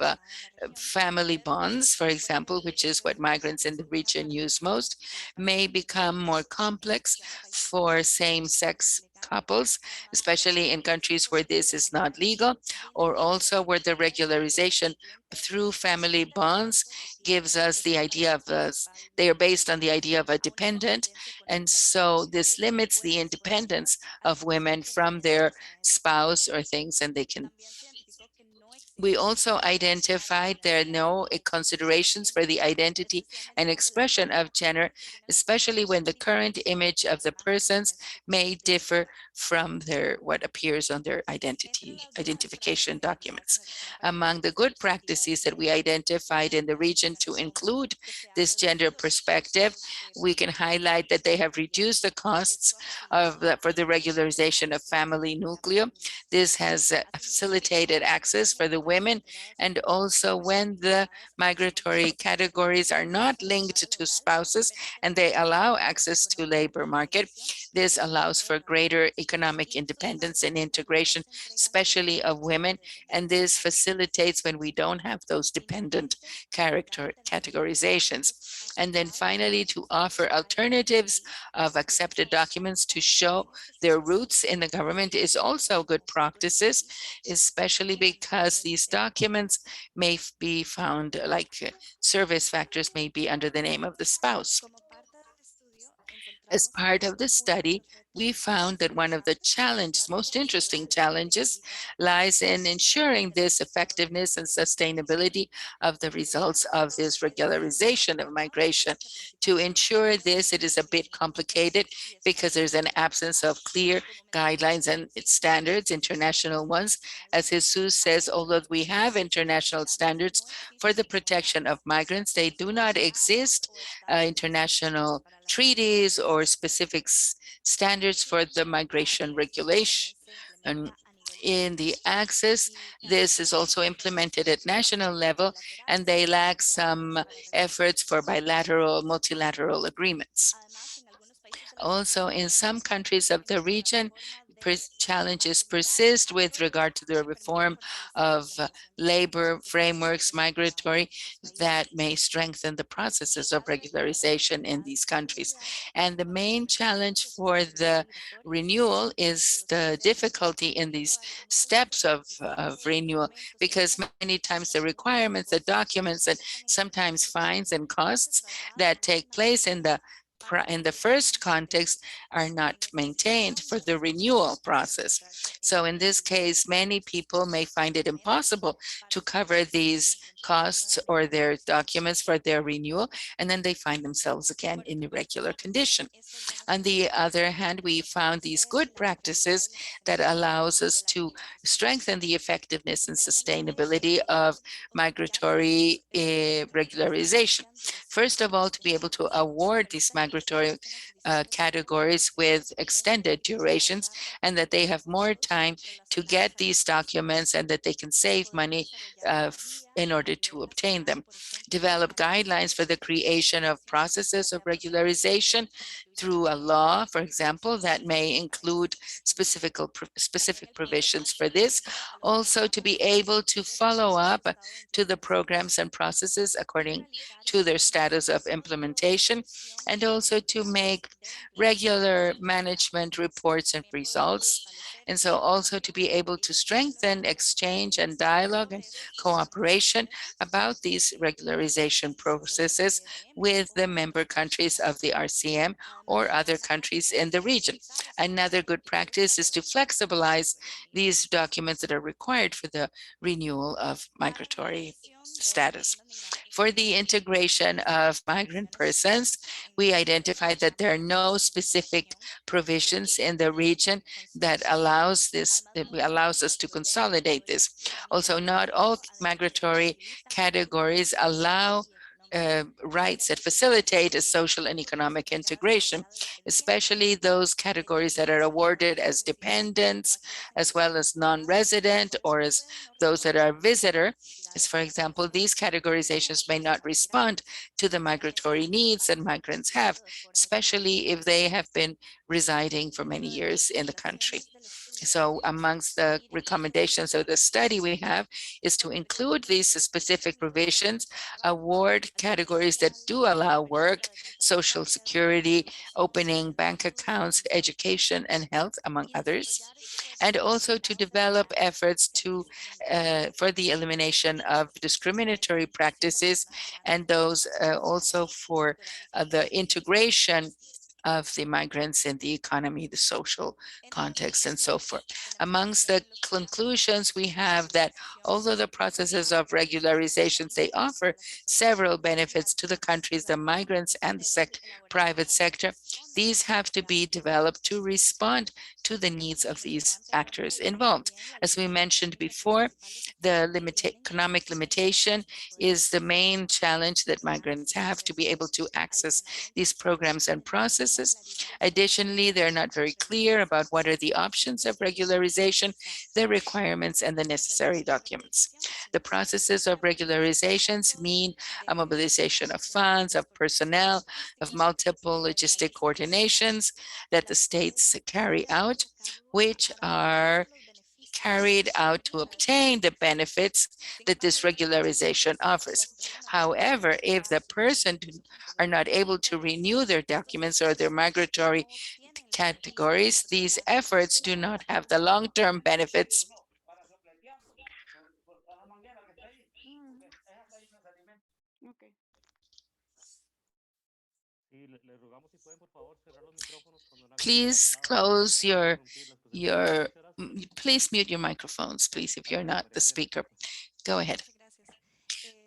family bonds, for example, which is what migrants in the region use most, may become more complex for same-sex couples, especially in countries where this is not legal, or also where the regularization through family bonds gives us the idea of they are based on the idea of a dependent. And so this limits the independence of women from their spouse or things, and they can. We also identified there are no considerations for the identity and expression of gender, especially when the current image of the persons may differ from what appears on their identification documents. Among the good practices that we identified in the region to include this gender perspective, we can highlight that they have reduced the costs for the regularization of family nucleo. This has facilitated access for the women, and also when the migratory categories are not linked to spouses and they allow access to labor market, this allows for greater economic independence and integration, especially of women, and this facilitates when we don't have those dependent categorizations. And then finally, to offer alternatives of accepted documents to show their roots in the government is also good practices, especially because these documents may be found like service factors may be under the name of the spouse. As part of the study, we found that one of the most interesting challenges, lies in ensuring this effectiveness and sustainability of the results of this regularization of migration. To ensure this, it is a bit complicated because there's an absence of clear guidelines and standards, international ones. As Jesus says, although we have international standards for the protection of migrants, they do not exist international treaties or specific standards for the migration regulation. And in the access, this is also implemented at national level, and they lack some efforts for bilateral, multilateral agreements. Also, in some countries of the region, challenges persist with regard to the reform of labor frameworks, migratory, that may strengthen the processes of regularization in these countries. And the main challenge for the renewal is the difficulty in these steps of renewal, because many times the requirements, the documents, and sometimes fines and costs that take place in the first context are not maintained for the renewal process. So in this case, many people may find it impossible to cover these costs or their documents for their renewal, and then they find themselves again in irregular condition. On the other hand, we found these good practices that allows us to strengthen the effectiveness and sustainability of migratory regularization. First of all, to be able to award these migratory categories with extended durations, and that they have more time to get these documents and that they can save money in order to obtain them. Develop guidelines for the creation of processes of regularization through a law, for example, that may include specific provisions for this. Also, to be able to follow up to the programs and processes according to their status of implementation, and also to make regular management reports and results. And so also to be able to strengthen exchange and dialogue and cooperation about these regularization processes with the member countries of the RCM or other countries in the region. Another good practice is to flexibilize these documents that are required for the renewal of migratory status. For the integration of migrant persons, we identified that there are no specific provisions in the region that allows us to consolidate this. Also, not all migratory categories allow rights that facilitate a social and economic integration, especially those categories that are awarded as dependents, as well as non-resident, or as those that are visitor. As for example, these categorizations may not respond to the migratory needs that migrants have, especially if they have been residing for many years in the country. So amongst the recommendations of the study we have is to include these specific provisions, award categories that do allow work, social security, opening bank accounts, education, and health, among others, and also to develop efforts for the elimination of discriminatory practices, and those also for the integration of the migrants in the economy, the social context, and so forth. Amongst the conclusions, we have that although the processes of regularizations, they offer several benefits to the countries, the migrants, and the private sector, these have to be developed to respond to the needs of these actors involved. As we mentioned before, the economic limitation is the main challenge that migrants have to be able to access these programs and processes. Additionally, they're not very clear about what are the options of regularization, their requirements, and the necessary documents. The processes of regularizations mean a mobilization of funds, of personnel, of multiple logistic coordinations that the states carry out, which are carried out to obtain the benefits that this regularization offers. However, if the person are not able to renew their documents or their migratory categories, these efforts do not have the long-term benefits Please close please mute your microphones, please, if you're not the speaker. Go ahead.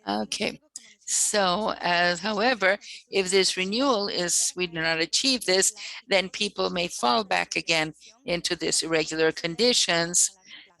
Okay. So, however, if this renewal we do not achieve this, then people may fall back again into these irregular conditions.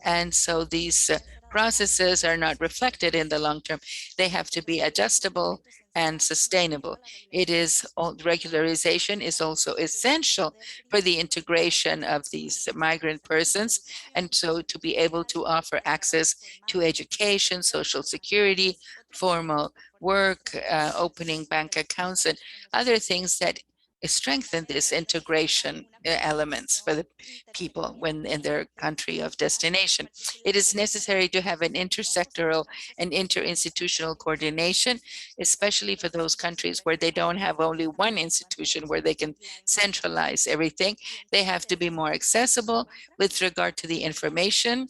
And so these processes are not reflected in the long term. They have to be adjustable and sustainable. Regularization is also essential for the integration of these migrant persons, and so to be able to offer access to education, social security, formal work, opening bank accounts, and other things that strengthen this integration elements for the people when in their country of destination. It is necessary to have an intersectoral and interinstitutional coordination, especially for those countries where they don't have only one institution where they can centralize everything. They have to be more accessible with regard to the information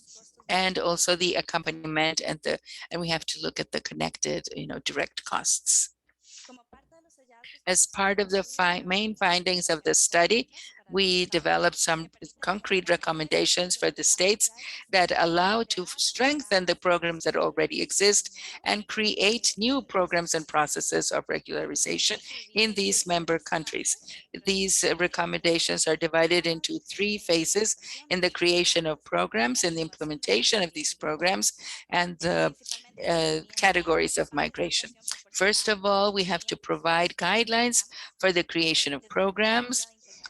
and also the accompaniment and we have to look at the connected, direct costs. As part of the main findings of the study, we developed some concrete recommendations for the states that allow to strengthen the programs that already exist and create new programs and processes of regularization in these member countries. These recommendations are divided into 3 phases in the creation of programs and the implementation of these programs and the categories of migration. First of all, we have to provide guidelines for the creation of programs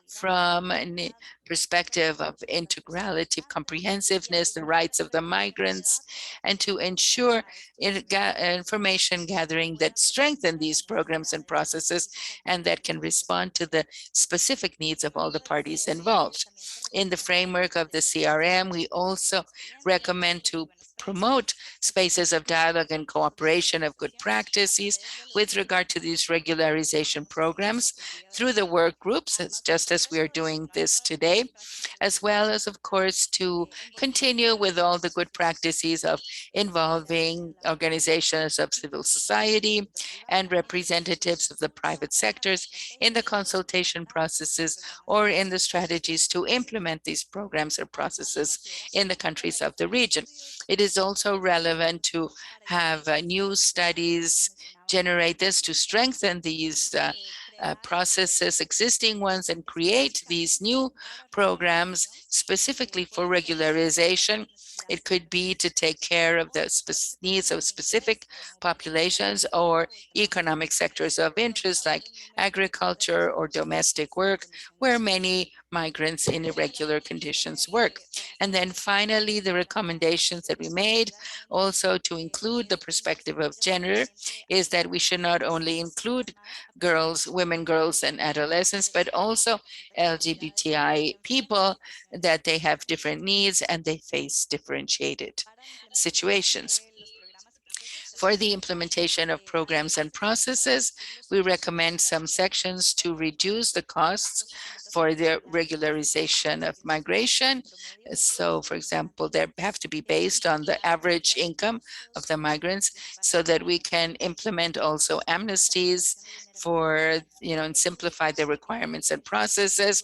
from a perspective of integrality, comprehensiveness, the rights of the migrants, and to ensure information gathering that strengthen these programs and processes and that can respond to the specific needs of all the parties involved. In the framework of the CRM, we also recommend to promote spaces of dialogue and cooperation of good practices with regard to these regularization programs through the work groups, just as we are doing this today, as well as, of course, to continue with all the good practices of involving organizations of civil society and representatives of the private sectors in the consultation processes or in the strategies to implement these programs or processes in the countries of the region. It is also relevant to have new studies generate this to strengthen these processes, existing ones, and create these new programs specifically for regularization. It could be to take care of the needs of specific populations or economic sectors of interest like agriculture or domestic work, where many migrants in irregular conditions work. And then finally, the recommendations that we made also to include the perspective of gender is that we should not only include women, girls, and adolescents, but also LGBTI people, that they have different needs and they face differentiated situations. For the implementation of programs and processes, we recommend some sections to reduce the costs for the regularization of migration. So, for example, they have to be based on the average income of the migrants so that we can implement also amnesties for, and simplify the requirements and processes.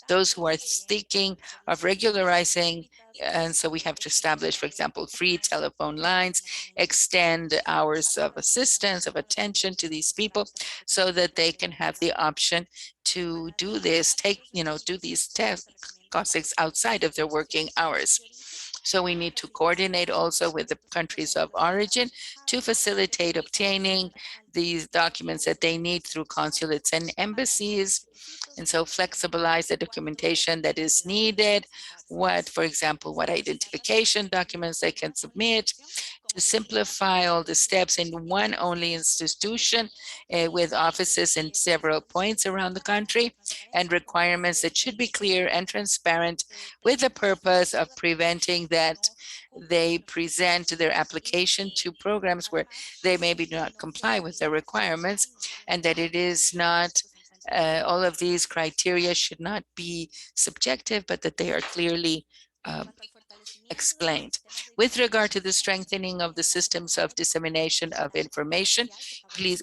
Those who are thinking of regularizing, and so we have to establish, for example, free telephone lines, extend hours of assistance, of attention to these people so that they can have the option to do this, do these tasks outside of their working hours. So we need to coordinate also with the countries of origin to facilitate obtaining these documents that they need through consulates and embassies. And so flexibilize the documentation that is needed, for example, what identification documents they can submit, to simplify all the steps in one only institution with offices in several points around the country, and requirements that should be clear and transparent with the purpose of preventing that they present their application to programs where they maybe not comply with the requirements, and that it is not all of these criteria should not be subjective, but that they are clearly explained. With regard to the strengthening of the systems of dissemination of information,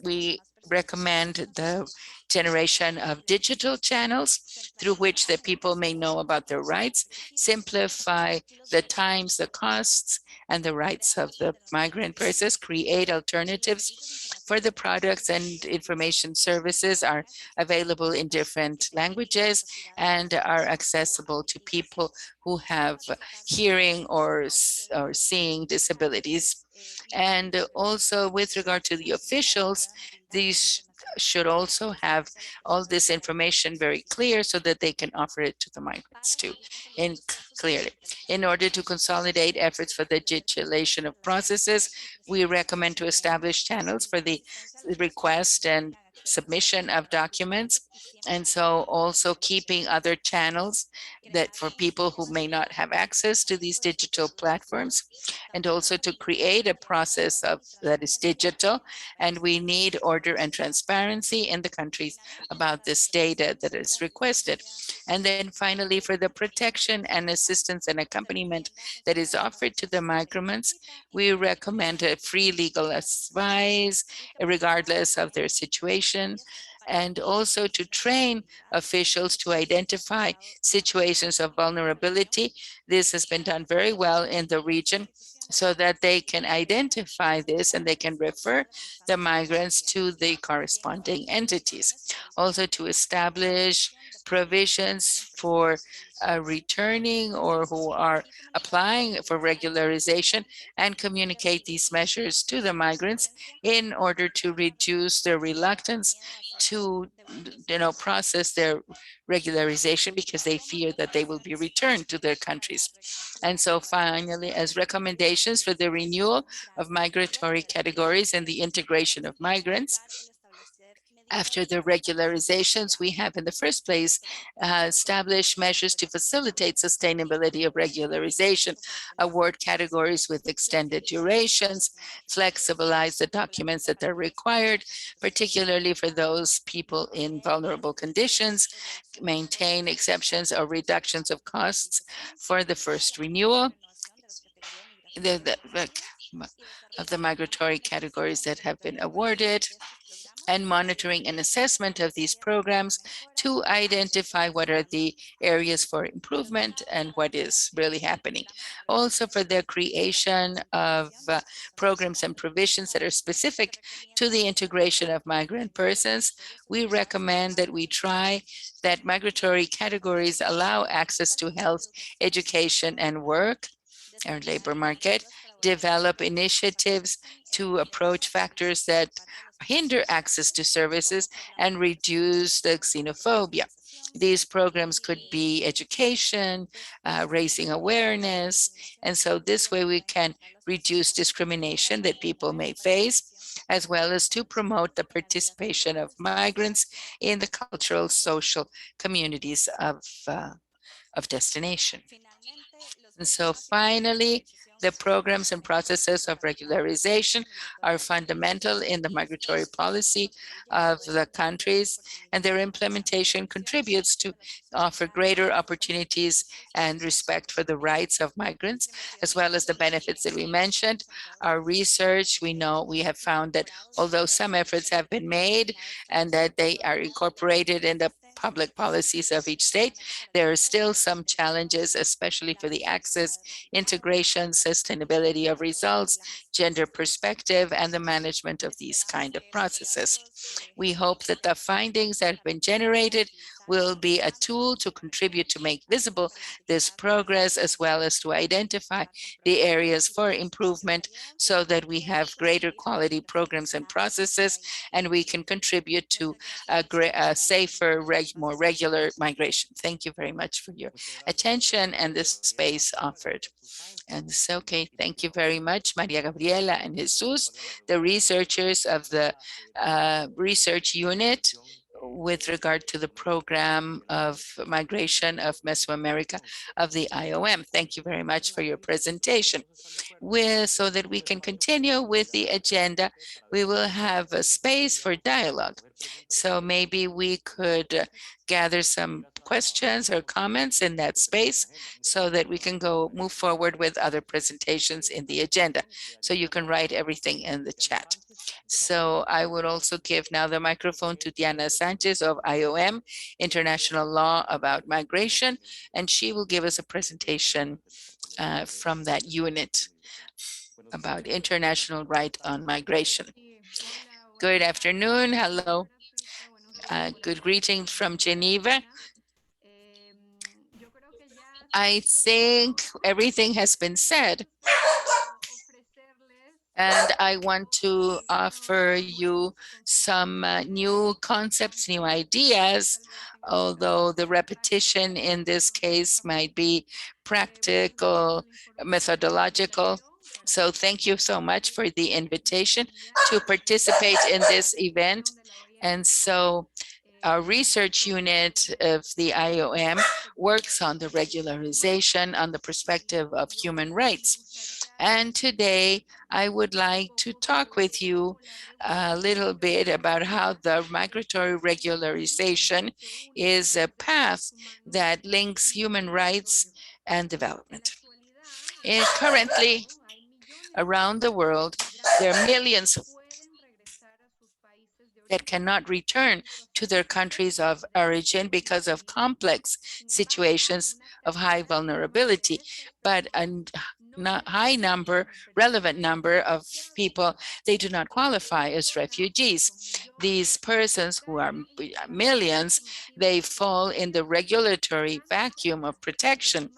we recommend the generation of digital channels through which the people may know about their rights, simplify the times, the costs, and the rights of the migrant persons, create alternatives for the products and information services are available in different languages and are accessible to people who have hearing or seeing disabilities. And also with regard to the officials, these should also have all this information very clear so that they can offer it to the migrants too, and clearly. In order to consolidate efforts for the digitalization of processes, we recommend to establish channels for the request and submission of documents. And so also keeping other channels that for people who may not have access to these digital platforms, and also to create a process of that is digital. And we need order and transparency in the countries about this data that is requested. And then finally, for the protection and assistance and accompaniment that is offered to the migrants, we recommend a free legal advice regardless of their situation, and also to train officials to identify situations of vulnerability. This has been done very well in the region, so that they can identify this and they can refer the migrants to the corresponding entities. Also to establish provisions for returning or who are applying for regularization, and communicate these measures to the migrants in order to reduce their reluctance to process their regularization, because they fear that they will be returned to their countries. And so finally, as recommendations for the renewal of migratory categories and the integration of migrants, after the regularizations, we have in the first place established measures to facilitate sustainability of regularization, award categories with extended durations, flexibilize the documents that are required, particularly for those people in vulnerable conditions, maintain exceptions or reductions of costs for the first renewal, of the migratory categories that have been awarded, and monitoring and assessment of these programs to identify what are the areas for improvement and what is really happening. Also for the creation of programs and provisions that are specific to the integration of migrant persons, we recommend that we try that migratory categories allow access to health, education, and work, our labor market, develop initiatives to approach factors that hinder access to services, and reduce the xenophobia. These programs could be education, raising awareness, and so this way we can reduce discrimination that people may face, as well as to promote the participation of migrants in the cultural, social communities of destination. And so finally, the programs and processes of regularization are fundamental in the migratory policy of the countries, and their implementation contributes to offer greater opportunities and respect for the rights of migrants, as well as the benefits that we mentioned. Our research, we have found that although some efforts have been made and that they are incorporated in the public policies of each state, there are still some challenges, especially for the access, integration, sustainability of results, gender perspective, and the management of these kind of processes. We hope that the findings that have been generated will be a tool to contribute to make visible this progress, as well as to identify the areas for improvement so that we have greater quality programs and processes, and we can contribute to a safer, more regular migration. Thank you very much for your attention and the space offered. And so, okay, thank you very much, Maria Gabriela and Jesus, the researchers of the research unit with regard to the program of migration of Mesoamerica of the IOM. Thank you very much for your presentation. So that we can continue with the agenda, we will have a space for dialogue. So maybe we could gather some questions or comments in that space so that we can move forward with other presentations in the agenda. So you can write everything in the chat. So I would also give now the microphone to Diana Sanchez of IOM, International Law About Migration, and she will give us a presentation from that unit about international right on migration. Good afternoon. Hello. Good greetings from Geneva. I think everything has been said. And I want to offer you some new concepts, new ideas, although the repetition in this case might be practical, methodological. So thank you so much for the invitation to participate in this event. And so our research unit of the IOM works on the regularization on the perspective of human rights. And today I would like to talk with you a little bit about how the migratory regularization is a path that links human rights and development. Currently, around the world, there are millions that cannot return to their countries of origin because of complex situations of high vulnerability, but a high number, relevant number of people, they do not qualify as refugees. These persons, who are millions, they fall in the regulatory vacuum of protection,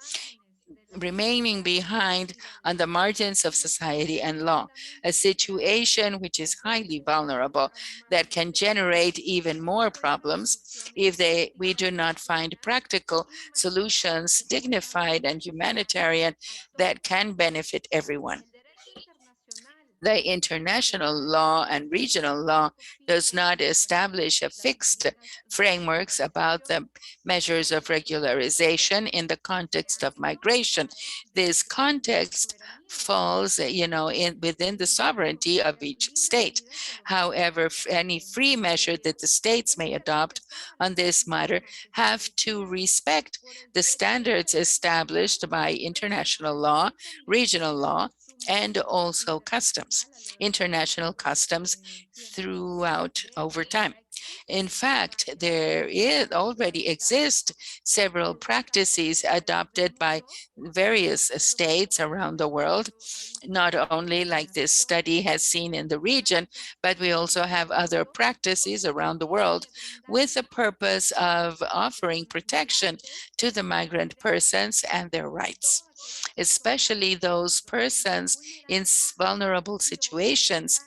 remaining behind on the margins of society and law, a situation which is highly vulnerable that can generate even more problems if we do not find practical solutions, dignified and humanitarian, that can benefit everyone. The international law and regional law does not establish a fixed frameworks about the measures of regularization in the context of migration. This context falls, within the sovereignty of each state. However, any free measure that the states may adopt on this matter have to respect the standards established by international law, regional law, and also customs, international customs throughout over time. In fact, already exist several practices adopted by various states around the world, not only like this study has seen in the region, but we also have other practices around the world with the purpose of offering protection to the migrant persons and their rights, especially those persons in vulnerable situations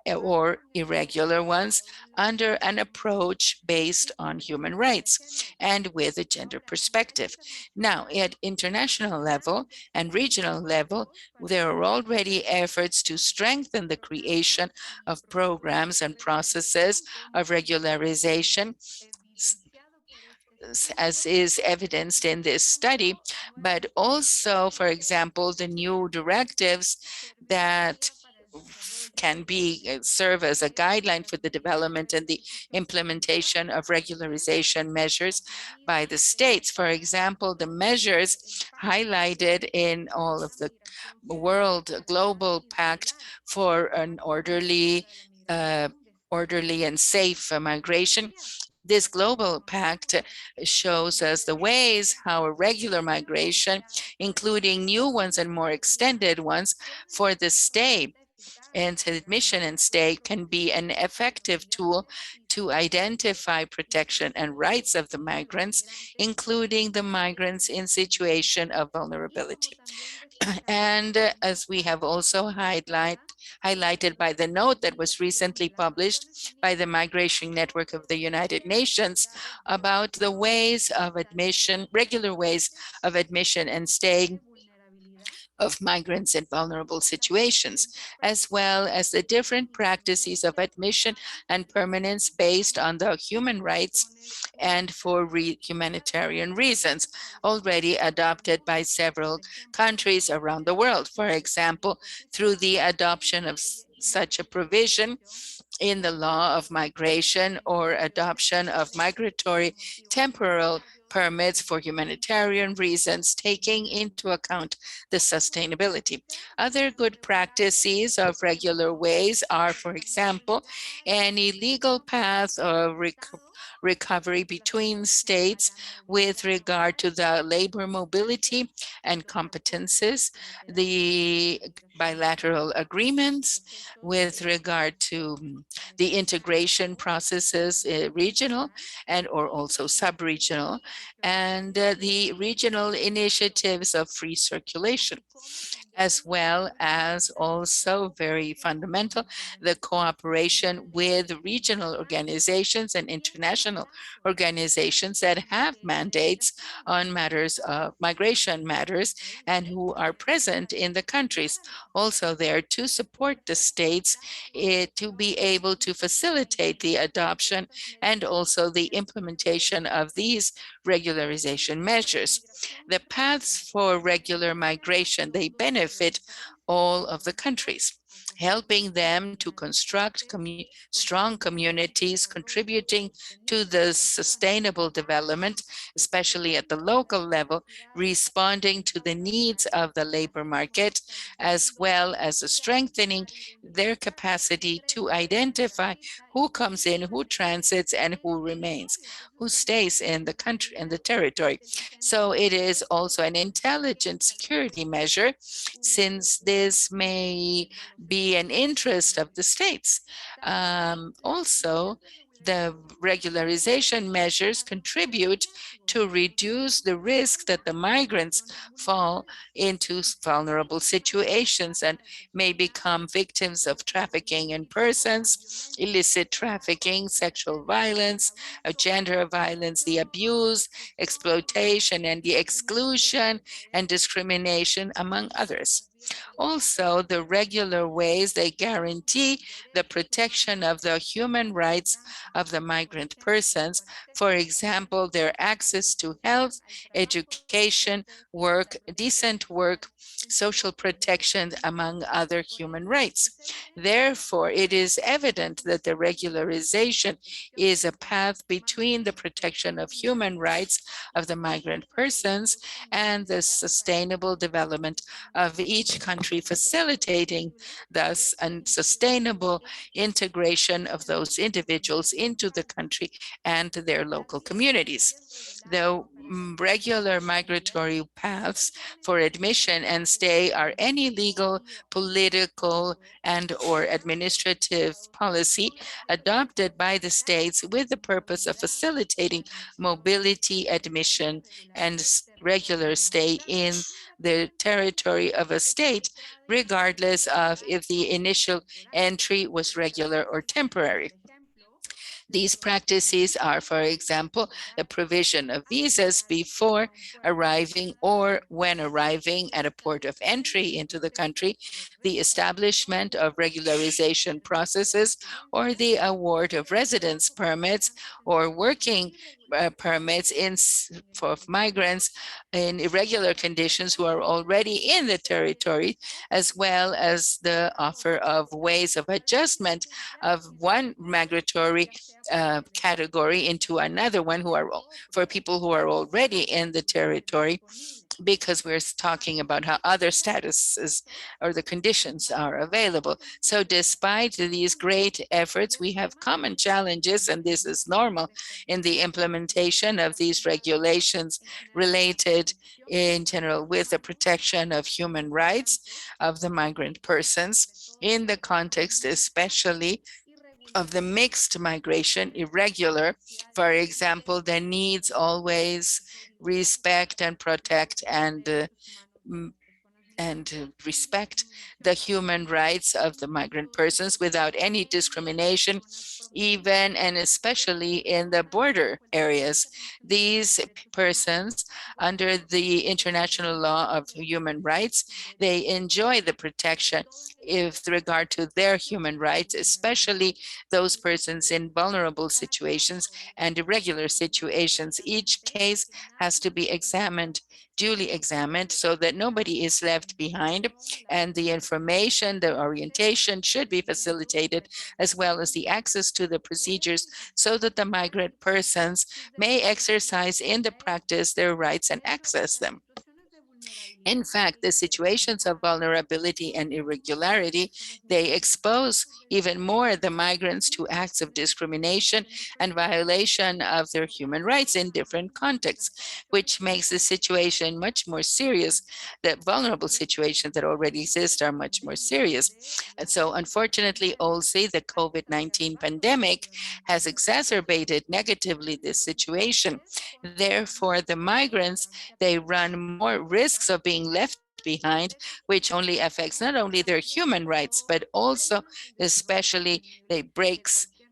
or irregular ones, under an approach based on human rights and with a gender perspective. Now, at international level and regional level, there are already efforts to strengthen the creation of programs and processes of regularization, as is evidenced in this study, but also, for example, the new directives that can serve as a guideline for the development and the implementation of regularization measures by the states. For example, the measures highlighted in all of the World Global Pact for an orderly and safe migration. This global pact shows us the ways how irregular migration, including new ones and more extended ones for the stay and admission and stay, can be an effective tool to identify protection and rights of the migrants, including the migrants in situation of vulnerability. And as we have also highlighted by the note that was recently published by the Migration Network of the United Nations about the ways of admission, regular ways of admission and staying of migrants in vulnerable situations, as well as the different practices of admission and permanence based on the human rights and for humanitarian reasons, already adopted by several countries around the world. For example, through the adoption of such a provision in the law of migration or adoption of migratory temporal permits for humanitarian reasons, taking into account the sustainability. Other good practices of regular ways are, for example, any legal path of recovery between states with regard to the labor mobility and competences, the bilateral agreements with regard to the integration processes, regional and or also sub-regional, and the regional initiatives of free circulation. as well as also very fundamental, the cooperation with regional organizations and international organizations that have mandates on matters of migration matters and who are present in the countries. Also there to support the states to be able to facilitate the adoption and also the implementation of these regularization measures. The paths for regular migration, they benefit all of the countries, helping them to construct strong communities, contributing to the sustainable development, especially at the local level, responding to the needs of the labor market, as well as strengthening their capacity to identify who comes in, who transits, and who remains, who stays in the country and the territory. So it is also an intelligent security measure, since this may be an interest of the states. Also, the regularization measures contribute to reduce the risk that the migrants fall into vulnerable situations and may become victims of trafficking in persons, illicit trafficking, sexual violence, gender violence, the abuse, exploitation, and the exclusion and discrimination, among others. Also, the regular ways they guarantee the protection of the human rights of the migrant persons, for example, their access to health, education, work, decent work, social protection, among other human rights. Therefore, it is evident that the regularization is a path between the protection of human rights of the migrant persons and the sustainable development of each country, facilitating thus a sustainable integration of those individuals into the country and their local communities. The regular migratory paths for admission and stay are any legal, political, and or administrative policy adopted by the states with the purpose of facilitating mobility, admission, and regular stay in the territory of a state, regardless of if the initial entry was regular or temporary. These practices are, for example, the provision of visas before arriving or when arriving at a port of entry into the country, the establishment of regularization processes, or the award of residence permits or working permits for migrants in irregular conditions who are already in the territory, as well as the offer of ways of adjustment of one migratory category into another one for people who are already in the territory, because we're talking about how other statuses or the conditions are available. So despite these great efforts, we have common challenges, and this is normal in the implementation of these regulations related in general with the protection of human rights of the migrant persons in the context especially of the mixed migration, irregular, for example, the needs always respect and protect and respect the human rights of the migrant persons without any discrimination, even and especially in the border areas. These persons, under the international law of human rights, they enjoy the protection with regard to their human rights, especially those persons in vulnerable situations and irregular situations. Each case has to be examined, duly examined, so that nobody is left behind, and the information, the orientation should be facilitated, as well as the access to the procedures, so that the migrant persons may exercise in the practice their rights and access them. In fact, the situations of vulnerability and irregularity, they expose even more the migrants to acts of discrimination and violation of their human rights in different contexts, which makes the situation much more serious. The vulnerable situations that already exist are much more serious. And so unfortunately, also the COVID-19 pandemic has exacerbated negatively this situation. Therefore, the migrants, they run more risks of being left left behind, which only affects not only their human rights, but also especially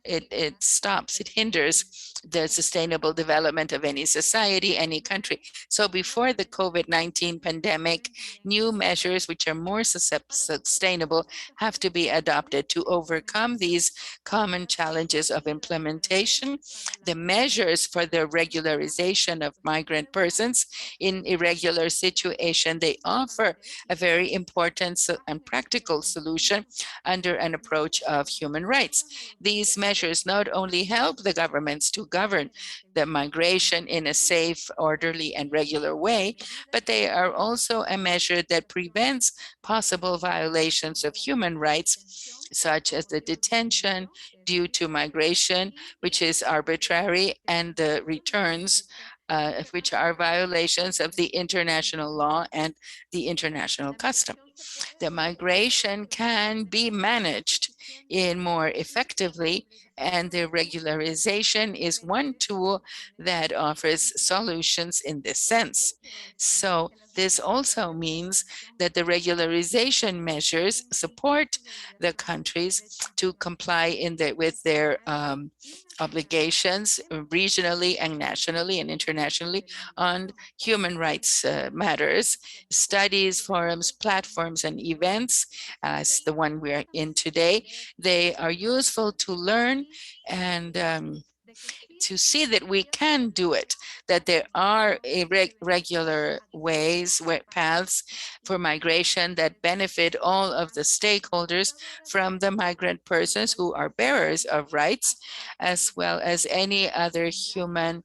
it stops, it hinders the sustainable development of any society, any country. So before the COVID-19 pandemic, new measures which are more sustainable have to be adopted to overcome these common challenges of implementation. The measures for the regularization of migrant persons in irregular situation, they offer a very important and practical solution under an approach of human rights. These measures not only help the governments to govern the migration in a safe, orderly, and regular way, but they are also a measure that prevents possible violations of human rights, such as the detention due to migration, which is arbitrary, and the returns, which are violations of the international law and the international custom. The migration can be managed in more effectively, and the regularization is one tool that offers solutions in this sense. So this also means that the regularization measures support the countries to comply with their obligations regionally and nationally and internationally on human rights matters. Studies, forums, platforms, and events, as the one we are in today, they are useful to learn and to see that we can do it, that there are regular ways, paths for migration that benefit all of the stakeholders, from the migrant persons who are bearers of rights, as well as any other human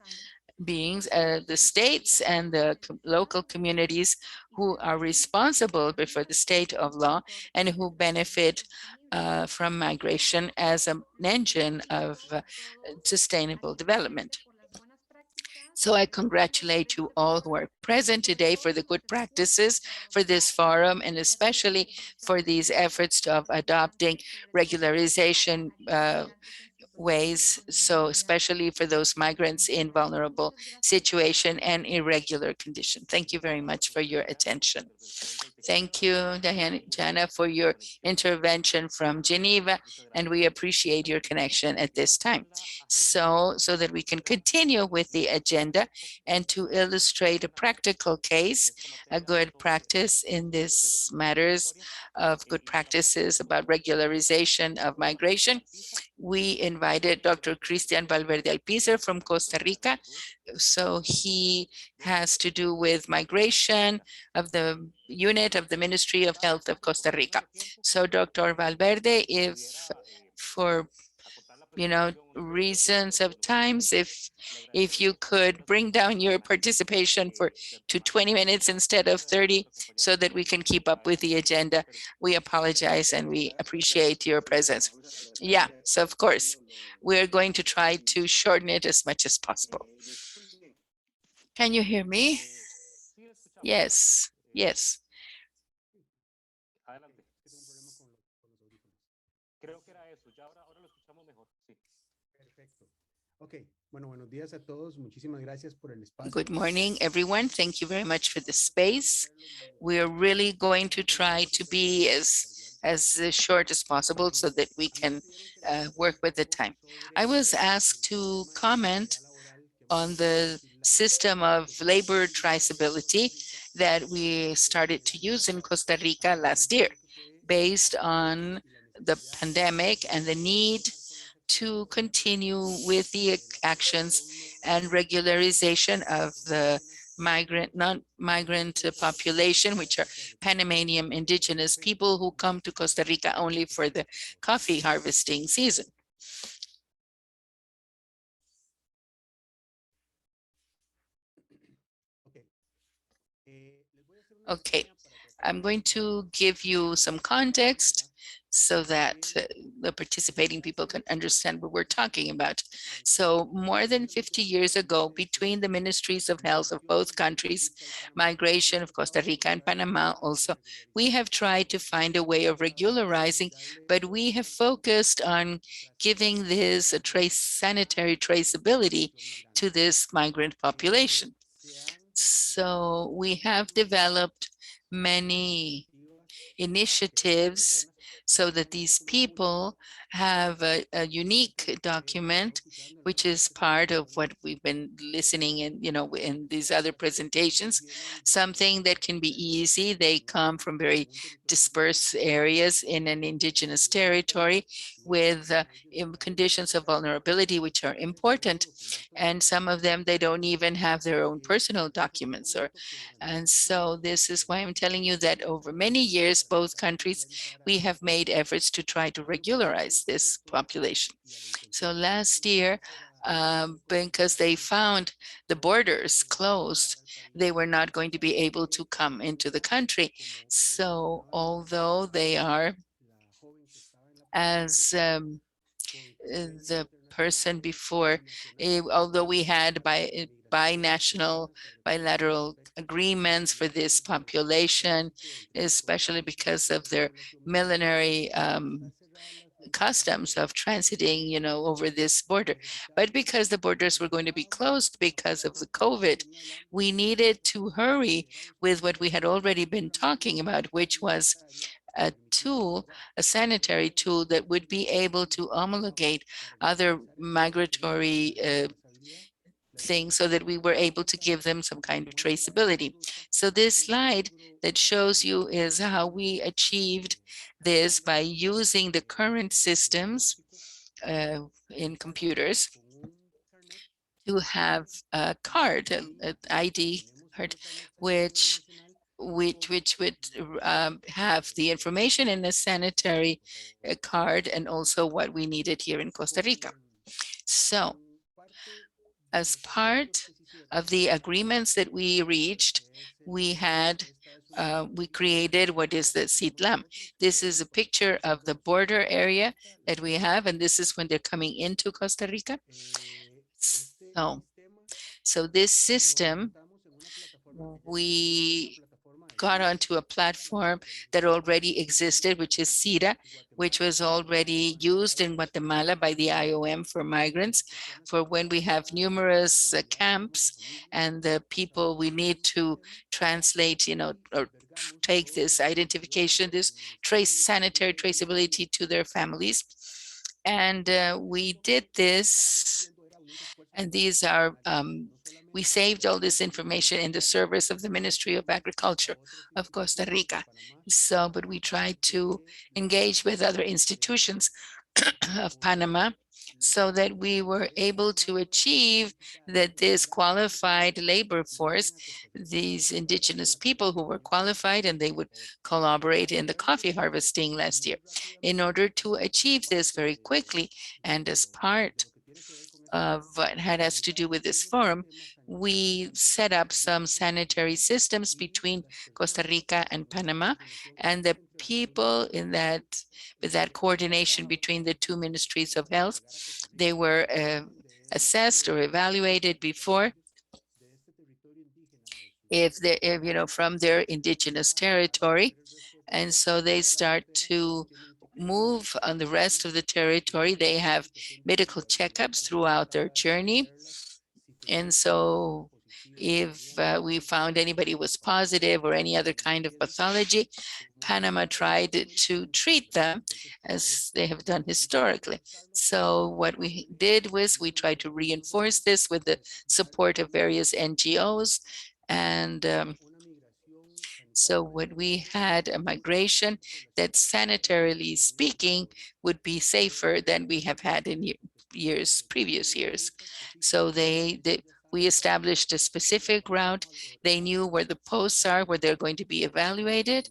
beings, the states and the local communities who are responsible before the state of law and who benefit from migration as an engine of sustainable development. So I congratulate you all who are present today for the good practices for this forum, and especially for these efforts of adopting regularization ways, so especially for those migrants in vulnerable situation and irregular condition. Thank you very much for your attention. Thank you, Diana, for your intervention from Geneva, and we appreciate your connection at this time. So that we can continue with the agenda and to illustrate a practical case, a good practice in this matters of good practices about regularization of migration, we invited Dr. Cristian Valverde Alpizer from Costa Rica. So he has to do with migration of the unit of the Ministry of Health of Costa Rica. So Dr. Valverde, if for reasons of times, if you could bring down your participation to 20 minutes instead of 30, so that we can keep up with the agenda. We apologize and we appreciate your presence. Yeah, so of course, we're going to try to shorten it as much as possible. Can you hear me? Yes, yes. Good morning, everyone. Thank you very much for the space. We're really going to try to be as short as possible so that we can work with the time. I was asked to comment on the system of labor traceability that we started to use in Costa Rica last year, based on the pandemic and the need to continue with the actions and regularization of the non-migrant population, which are Panamanian indigenous people who come to Costa Rica only for the coffee harvesting season. Okay, I'm going to give you some context so that the participating people can understand what we're talking about. So more than 50 years ago, between the ministries of health of both countries, migration of Costa Rica and Panama also, we have tried to find a way of regularizing, but we have focused on giving this sanitary traceability to this migrant population. So we have developed many initiatives so that these people have a unique document, which is part of what we've been listening in, in these other presentations, something that can be easy. They come from very dispersed areas in an indigenous territory with conditions of vulnerability, which are important. And some of them, they don't even have their own personal documents. And so this is why I'm telling you that over many years, both countries, we have made efforts to try to regularize this population. So last year, because they found the borders closed, they were not going to be able to come into the country. So although they are, as the person before, although we had binational, bilateral agreements for this population, especially because of their millenary customs of transiting, over this border. But because the borders were going to be closed because of the COVID, we needed to hurry with what we had already been talking about, which was a tool, a sanitary tool that would be able to homologate other migratory things so that we were able to give them some kind of traceability. So this slide that shows you is how we achieved this by using the current systems in computers to have a card, an ID card, which would have the information in a sanitary card and also what we needed here in Costa Rica. So as part of the agreements that we reached, we created what is the SITLAM. This is a picture of the border area that we have, and this is when they're coming into Costa Rica. So this system, we got onto a platform that already existed, which is CIRA, which was already used in Guatemala by the IOM for migrants, for when we have numerous camps and the people we need to translate, or take this identification, this sanitary traceability to their families. And we did this, and these are we saved all this information in the servers of the Ministry of Agriculture of Costa Rica. So, but we tried to engage with other institutions of Panama so that we were able to achieve that this qualified labor force, these indigenous people who were qualified and they would collaborate in the coffee harvesting last year. In order to achieve this very quickly and as part of what had us to do with this forum, we set up some sanitary systems between Costa Rica and Panama, and the people in that, with that coordination between the two ministries of health, they were assessed or evaluated before if from their indigenous territory. And so they start to move on the rest of the territory. They have medical checkups throughout their journey. And so if we found anybody was positive or any other kind of pathology, Panama tried to treat them as they have done historically. So what we did was we tried to reinforce this with the support of various NGOs. And so when we had a migration that sanitarily speaking would be safer than we have had in previous years. So we established a specific route. They knew where the posts are, where they're going to be evaluated.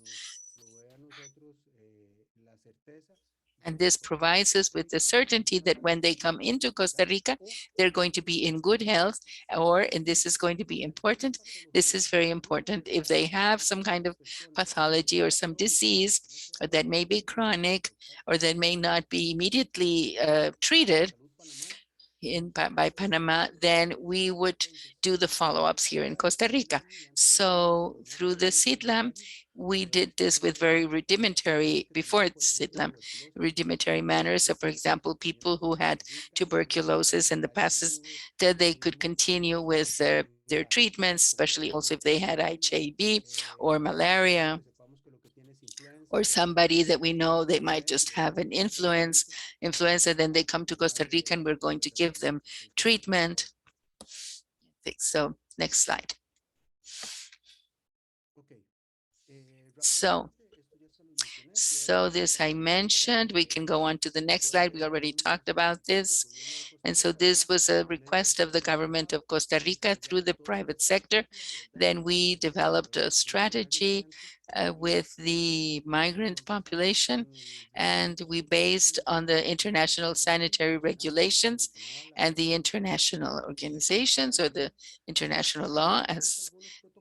And this provides us with the certainty that when they come into Costa Rica, they're going to be in good health, and this is going to be important. This is very important. If they have some kind of pathology or some disease that may be chronic or that may not be immediately treated by Panama, then we would do the follow-ups here in Costa Rica. So through the SITLAM, we did this with very rudimentary, before SITLAM, rudimentary manners. So for example, people who had tuberculosis in the past, that they could continue with their treatments, especially also if they had HIV or malaria, or somebody that we know they might just have an influenza, then they come to Costa Rica and we're going to give them treatment. So next slide. So this I mentioned, we can go on to the next slide. We already talked about this. And so this was a request of the government of Costa Rica through the private sector. Then we developed a strategy with the migrant population, and we based on the international sanitary regulations and the international organizations or the international law, as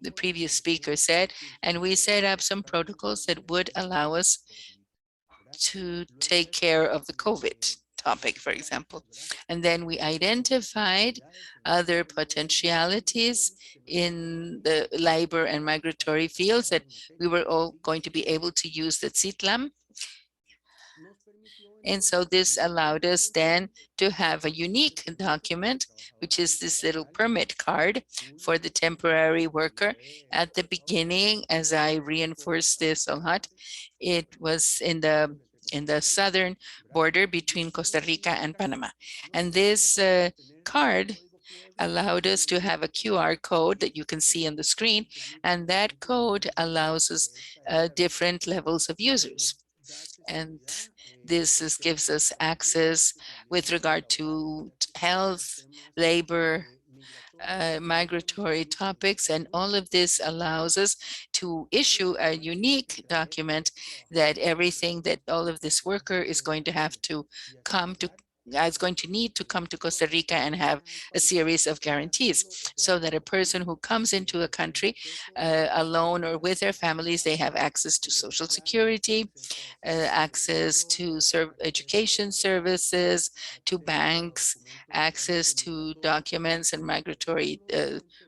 the previous speaker said, and we set up some protocols that would allow us to take care of the COVID topic, for example. And then we identified other potentialities in the labor and migratory fields that we were all going to be able to use the CITLAM. And so this allowed us then to have a unique document, which is this little permit card for the temporary worker. At the beginning, as I reinforced this a lot, it was in the southern border between Costa Rica and Panama. And this card allowed us to have a QR code that you can see on the screen, and that code allows us different levels of users. And this gives us access with regard to health, labor, migratory topics, and all of this allows us to issue a unique document that everything that all of this worker is going to have to come to is going to need to come to Costa Rica and have a series of guarantees, so that a person who comes into a country alone or with their families, they have access to Social Security, access to education services, to banks, access to documents and migratory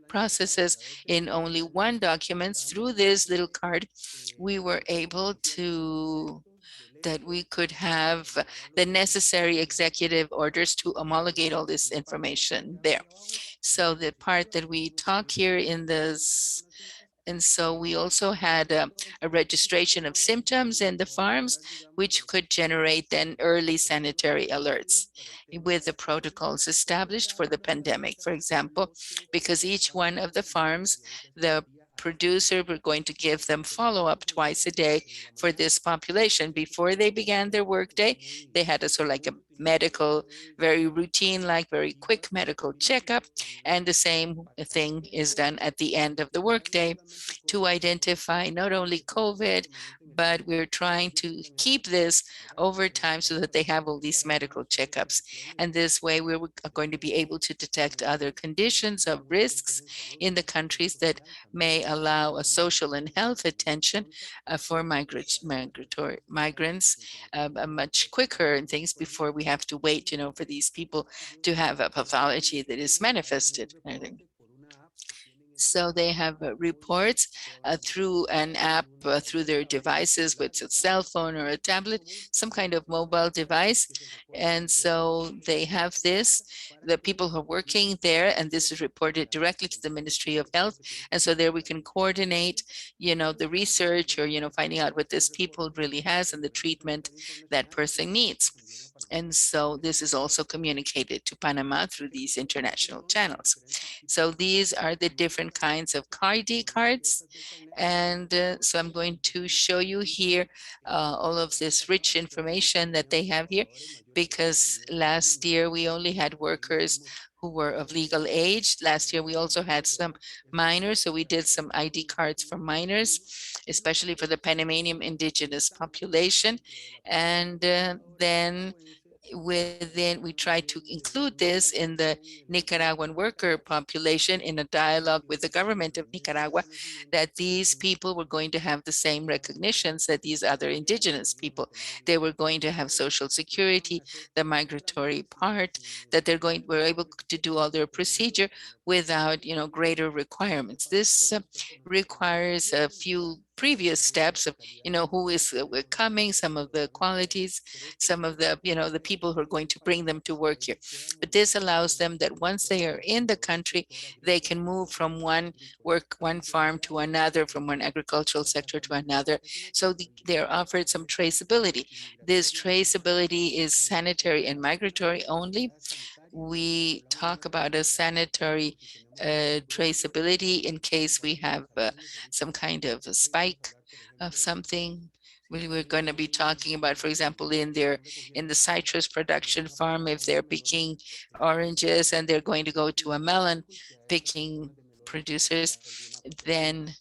processes in only one document. Through this little card, we were able to that we could have the necessary executive orders to homologate all this information there. So the part that we talk here in this, and so we also had a registration of symptoms in the farms, which could generate then early sanitary alerts with the protocols established for the pandemic, for example, because each one of the farms, the producer, we're going to give them follow-up twice a day for this population. Before they began their workday, they had a sort of like a medical, very routine, like very quick medical checkup. And the same thing is done at the end of the workday to identify not only COVID, but we're trying to keep this over time so that they have all these medical checkups. And this way we're going to be able to detect other conditions of risks in the countries that may allow a social and health attention for migrants much quicker and things before we have to wait, for these people to have a pathology that is manifested. So they have reports through an app, through their devices, with a cell phone or a tablet, some kind of mobile device. And so they have this, the people who are working there, and this is reported directly to the Ministry of Health. And so there we can coordinate, the research or, finding out what this people really has and the treatment that person needs. And so this is also communicated to Panama through these international channels. So these are the different kinds of ID cards. And so I'm going to show you here all of this rich information that they have here, because last year we only had workers who were of legal age. Last year we also had some minors, so we did some ID cards for minors, especially for the Panamanian indigenous population. And then we tried to include this in the Nicaraguan worker population in a dialogue with the government of Nicaragua, that these people were going to have the same recognitions that these other indigenous people. They were going to have Social Security, the migratory part, that were able to do all their procedure without, greater requirements. This requires a few previous steps of, who is coming, some of the qualities, some of the, the people who are going to bring them to work here. But this allows them that once they are in the country, they can move from one farm to another, from one agricultural sector to another. So they're offered some traceability. This traceability is sanitary and migratory only. We talk about a sanitary traceability in case we have some kind of a spike of something. We're going to be talking about, for example, in the citrus production farm, if they're picking oranges and they're going to go to a melon picking producers, then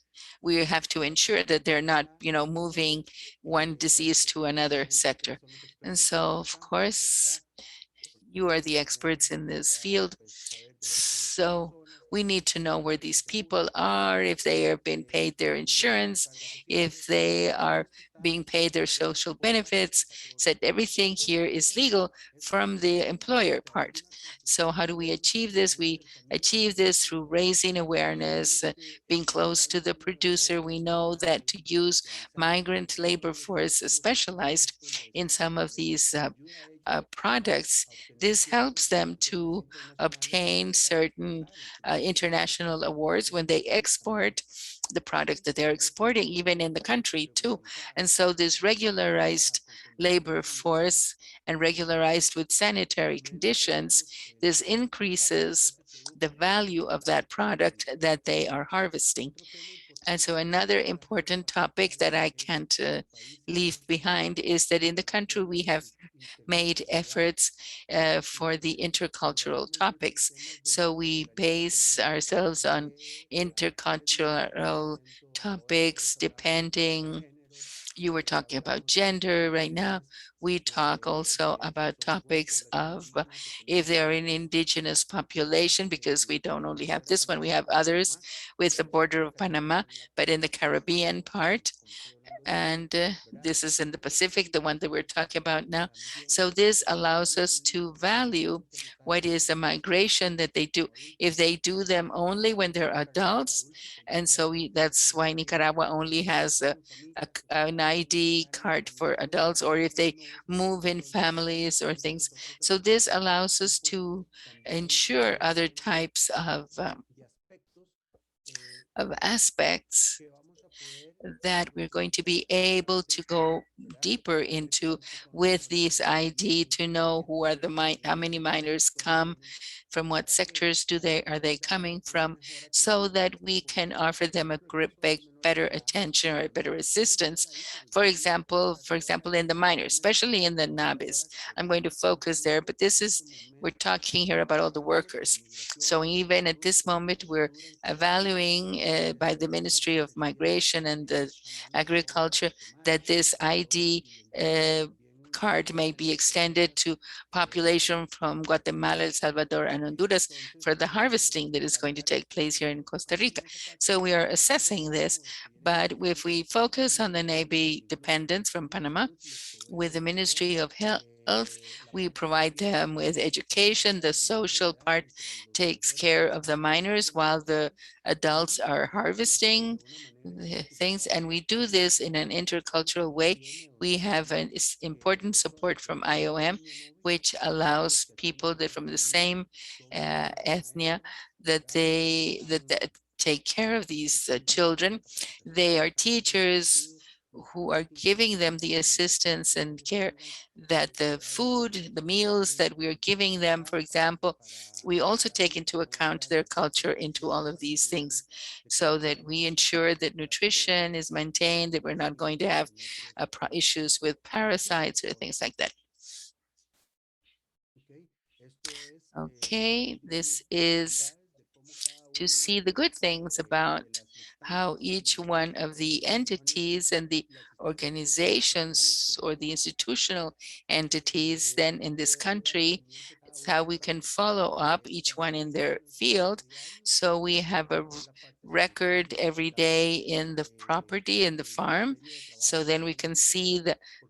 we have to ensure that they're not, moving one disease to another sector. And so, of course, you are the experts in this field. So we need to know where these people are, if they are being paid their insurance, if they are being paid their social benefits, so that everything here is legal from the employer part. So how do we achieve this? We achieve this through raising awareness, being close to the producer. We know that to use migrant labor force specialized in some of these products, this helps them to obtain certain international awards when they export the product that they're exporting, even in the country too. And so this regularized labor force and regularized with sanitary conditions, this increases the value of that product that they are harvesting. And so another important topic that I can't leave behind is that in the country we have made efforts for the intercultural topics. So we base ourselves on intercultural topics depending. You were talking about gender right now. We talk also about topics of if they're an indigenous population, because we don't only have this one, we have others with the border of Panama, but in the Caribbean part, and this is in the Pacific, the one that we're talking about now. So this allows us to value what is the migration that they do. If they do them only when they're adults, and so that's why Nicaragua only has an ID card for adults, or if they move in families or things. So this allows us to ensure other types of aspects that we're going to be able to go deeper into with these ID to know who are how many miners come, from what sectors are they coming from, so that we can offer them a better attention or better assistance. For example, in the miners, especially in the NABIs. I'm going to focus there, but we're talking here about all the workers. So even at this moment, we're evaluating by the Ministry of Migration and the Agriculture that this ID card may be extended to population from Guatemala, El Salvador, and Honduras for the harvesting that is going to take place here in Costa Rica. So we are assessing this, but if we focus on the Navy dependents from Panama, with the Ministry of Health, we provide them with education. The social part takes care of the minors while the adults are harvesting things. And we do this in an intercultural way. We have an important support from IOM, which allows people that from the same ethnia that take care of these children. They are teachers who are giving them the assistance and care, that the food, the meals that we are giving them, for example, we also take into account their culture into all of these things, so that we ensure that nutrition is maintained, that we're not going to have issues with parasites or things like that. Okay, this is to see the good things about how each one of the entities and the organizations or the institutional entities then in this country, it's how we can follow up each one in their field. So we have a record every day in the property, in the farm. So then we can see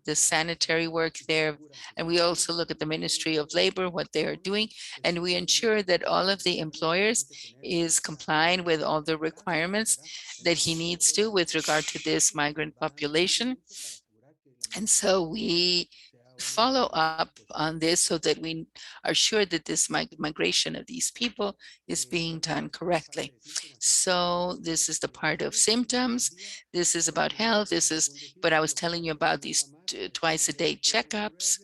the sanitary work there. And we also look at the Ministry of Labor, what they are doing, and we ensure that all of the employers is complying with all the requirements that he needs to with regard to this migrant population. And so we follow up on this so that we are sure that this migration of these people is being done correctly. So this is the part of symptoms. This is about health. This is what I was telling you about, these twice a day checkups.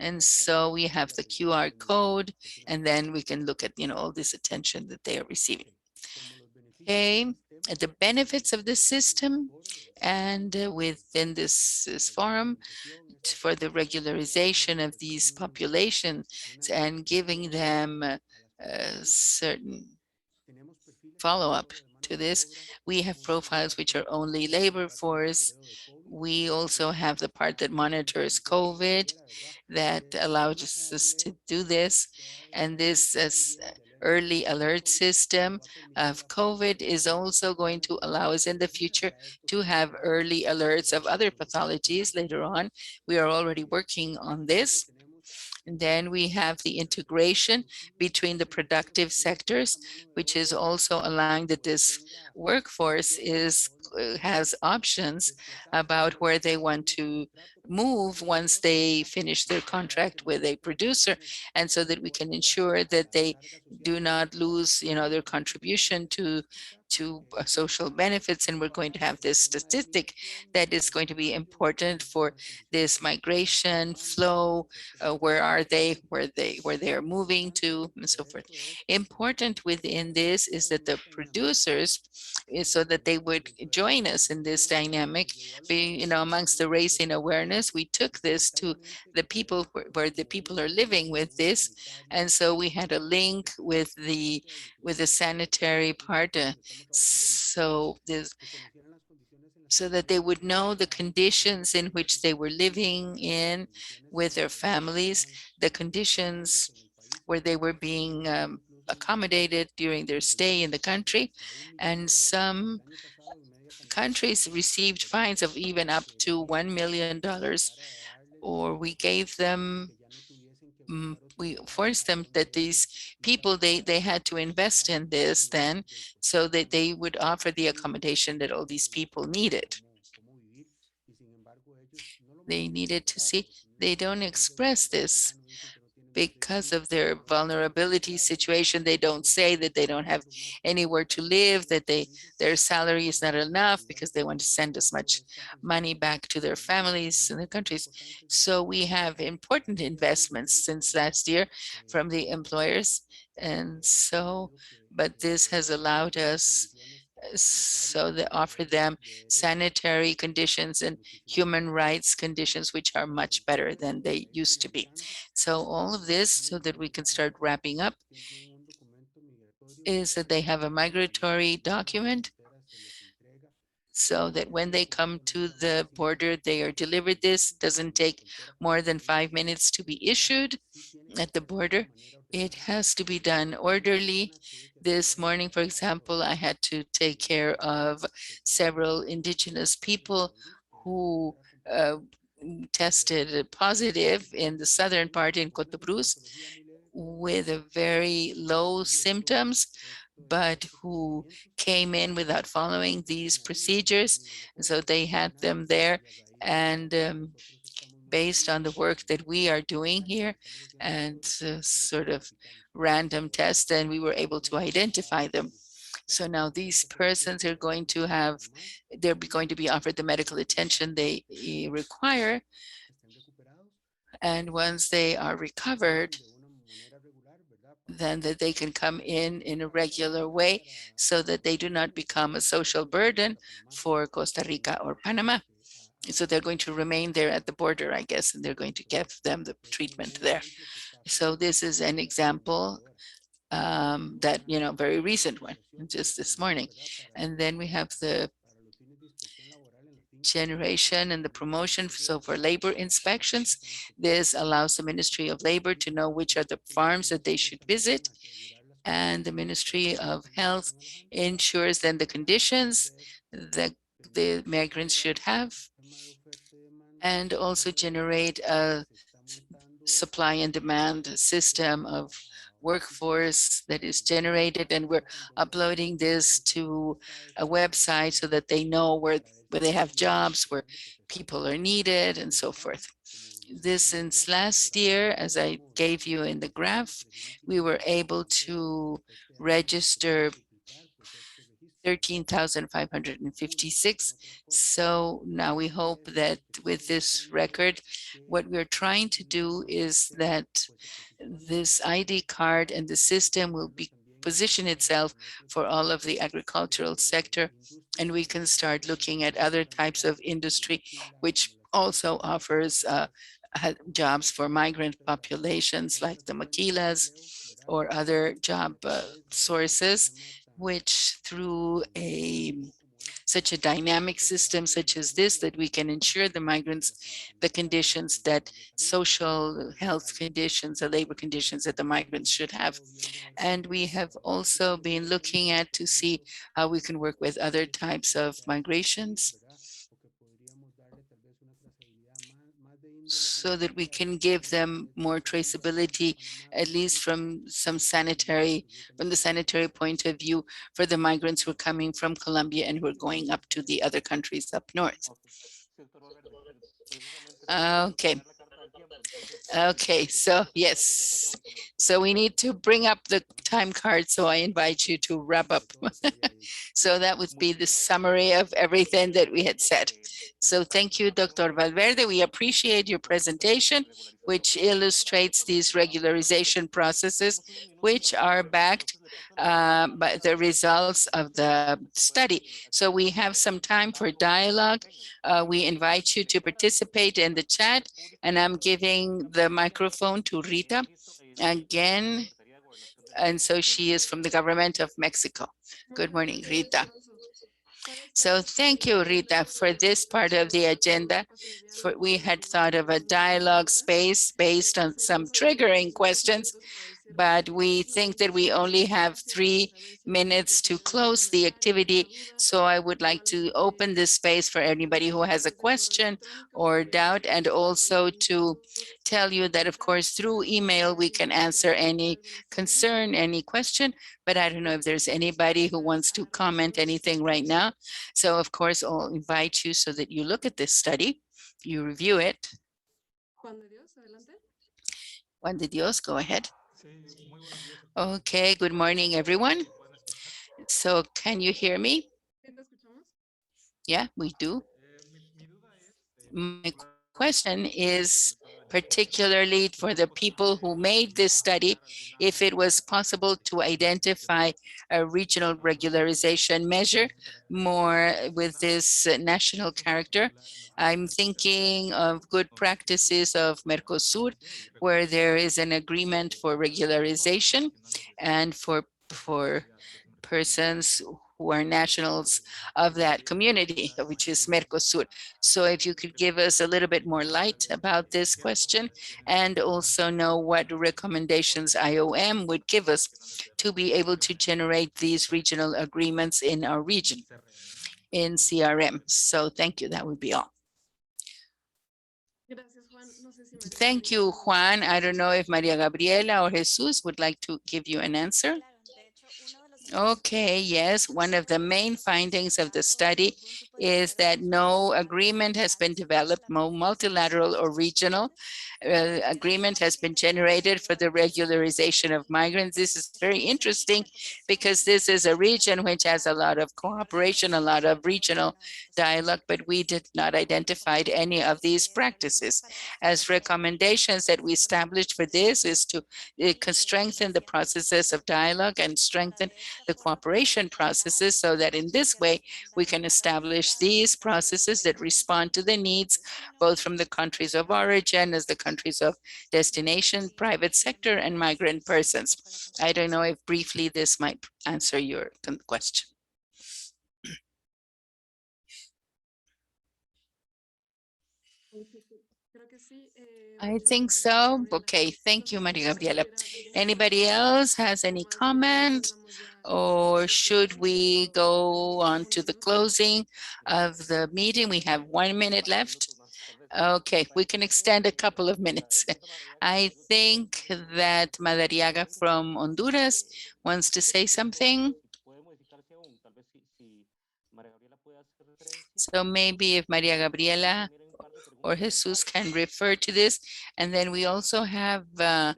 And so we have the QR code, and then we can look at, all this attention that they are receiving. Okay, the benefits of the system, and within this forum, for the regularization of these populations and giving them certain follow-up to this. We have profiles which are only labor force. We also have the part that monitors COVID that allows us to do this. And this early alert system of COVID is also going to allow us in the future to have early alerts of other pathologies later on. We are already working on this. And then we have the integration between the productive sectors, which is also allowing that this workforce has options about where they want to move once they finish their contract with a producer, and so that we can ensure that they do not lose, their contribution to social benefits. And we're going to have this statistic that is going to be important for this migration flow, where are they, where they are moving to, and so forth. Important within this is that the producers, so that they would join us in this dynamic, amongst the raising awareness, we took this to the people where the people are living with this. And so we had a link with the sanitary part, so that they would know the conditions in which they were living in with their families, the conditions where they were being accommodated during their stay in the country. And some countries received fines of even up to $1 million, or we gave them, we forced them that these people, they had to invest in this then, so that they would offer the accommodation that all these people needed. They needed to see, they don't express this because of their vulnerability situation. They don't say that they don't have anywhere to live, that their salary is not enough because they want to send as much money back to their families in their countries. So we have important investments since last year from the employers. And so, but this has allowed us, so they offer them sanitary conditions and human rights conditions, which are much better than they used to be. So all of this, so that we can start wrapping up, is that they have a migratory document, so that when they come to the border, they are delivered. This doesn't take more than 5 minutes to be issued at the border. It has to be done orderly. This morning, for example, I had to take care of several indigenous people who tested positive in the southern part in Cotobruz with a very low symptoms, but who came in without following these procedures. And so they had them there. And based on the work that we are doing here and sort of random tests, then we were able to identify them. So now these persons are going to have, they're going to be offered the medical attention they require. And once they are recovered, then that they can come in a regular way, so that they do not become a social burden for Costa Rica or Panama. So they're going to remain there at the border, I guess, and they're going to give them the treatment there. So this is an example that, very recent one, just this morning. And then we have the generation and the promotion. So for labor inspections, this allows the Ministry of Labor to know which are the farms that they should visit. And the Ministry of Health ensures then the conditions that the migrants should have. and also generate a supply and demand system of workforce that is generated, and we're uploading this to a website so that they know where they have jobs, where people are needed, and so forth. This since last year, as I gave you in the graph, we were able to register 13,556. So now we hope that with this record, what we're trying to do is that this ID card and the system will be position itself for all of the agricultural sector, and we can start looking at other types of industry, which also offers jobs for migrant populations like the maquilas or other job sources, which through such a dynamic system such as this, that we can ensure the migrants the conditions, that social health conditions, the labor conditions that the migrants should have. And we have also been looking at to see how we can work with other types of migrations so that we can give them more traceability, at least from the sanitary point of view, for the migrants who are coming from Colombia and who are going up to the other countries up north. Okay. Okay, so yes. So we need to bring up the time card, so I invite you to wrap up. So that would be the summary of everything that we had said. So thank you, Dr. Valverde. We appreciate your presentation, which illustrates these regularization processes, which are backed by the results of the study. So we have some time for dialogue. We invite you to participate in the chat, and I'm giving the microphone to Rita again. And so she is from the government of Mexico. Good morning, Rita. So thank you, Rita, for this part of the agenda. We had thought of a dialogue space based on some triggering questions, but we think that we only have 3 minutes to close the activity. So I would like to open this space for anybody who has a question or doubt, and also to tell you that, of course, through email, we can answer any concern, any question, but I don't know if there's anybody who wants to comment anything right now. So of course, I'll invite you so that you look at this study, you review it. Juan de Dios, go ahead. Okay, good morning, everyone. So can you hear me? Yeah, we do. My question is particularly for the people who made this study, if it was possible to identify a regional regularization measure more with this national character. I'm thinking of good practices of Mercosur, where there is an agreement for regularization and for persons who are nationals of that community, which is Mercosur. So if you could give us a little bit more light about this question, and also know what recommendations IOM would give us to be able to generate these regional agreements in our region, in CRM. So thank you, that would be all. Thank you, Juan. I don't know if Maria Gabriela or Jesus would like to give you an answer. Okay, yes, one of the main findings of the study is that no agreement has been developed, no multilateral or regional agreement has been generated for the regularization of migrants. This is very interesting because this is a region which has a lot of cooperation, a lot of regional dialogue, but we did not identify any of these practices. As recommendations that we established for this is to strengthen the processes of dialogue and strengthen the cooperation processes, so that in this way we can establish these processes that respond to the needs both from the countries of origin as the countries of destination, private sector, and migrant persons. I don't know if briefly this might answer your question. I think so. Okay, thank you, Maria Gabriela. Anybody else has any comment? Or should we go on to the closing of the meeting? We have 1 minute left. Okay, we can extend a couple of minutes. I think that Madariaga from Honduras wants to say something. So maybe if Maria Gabriela or Jesus can refer to this. And then we also have a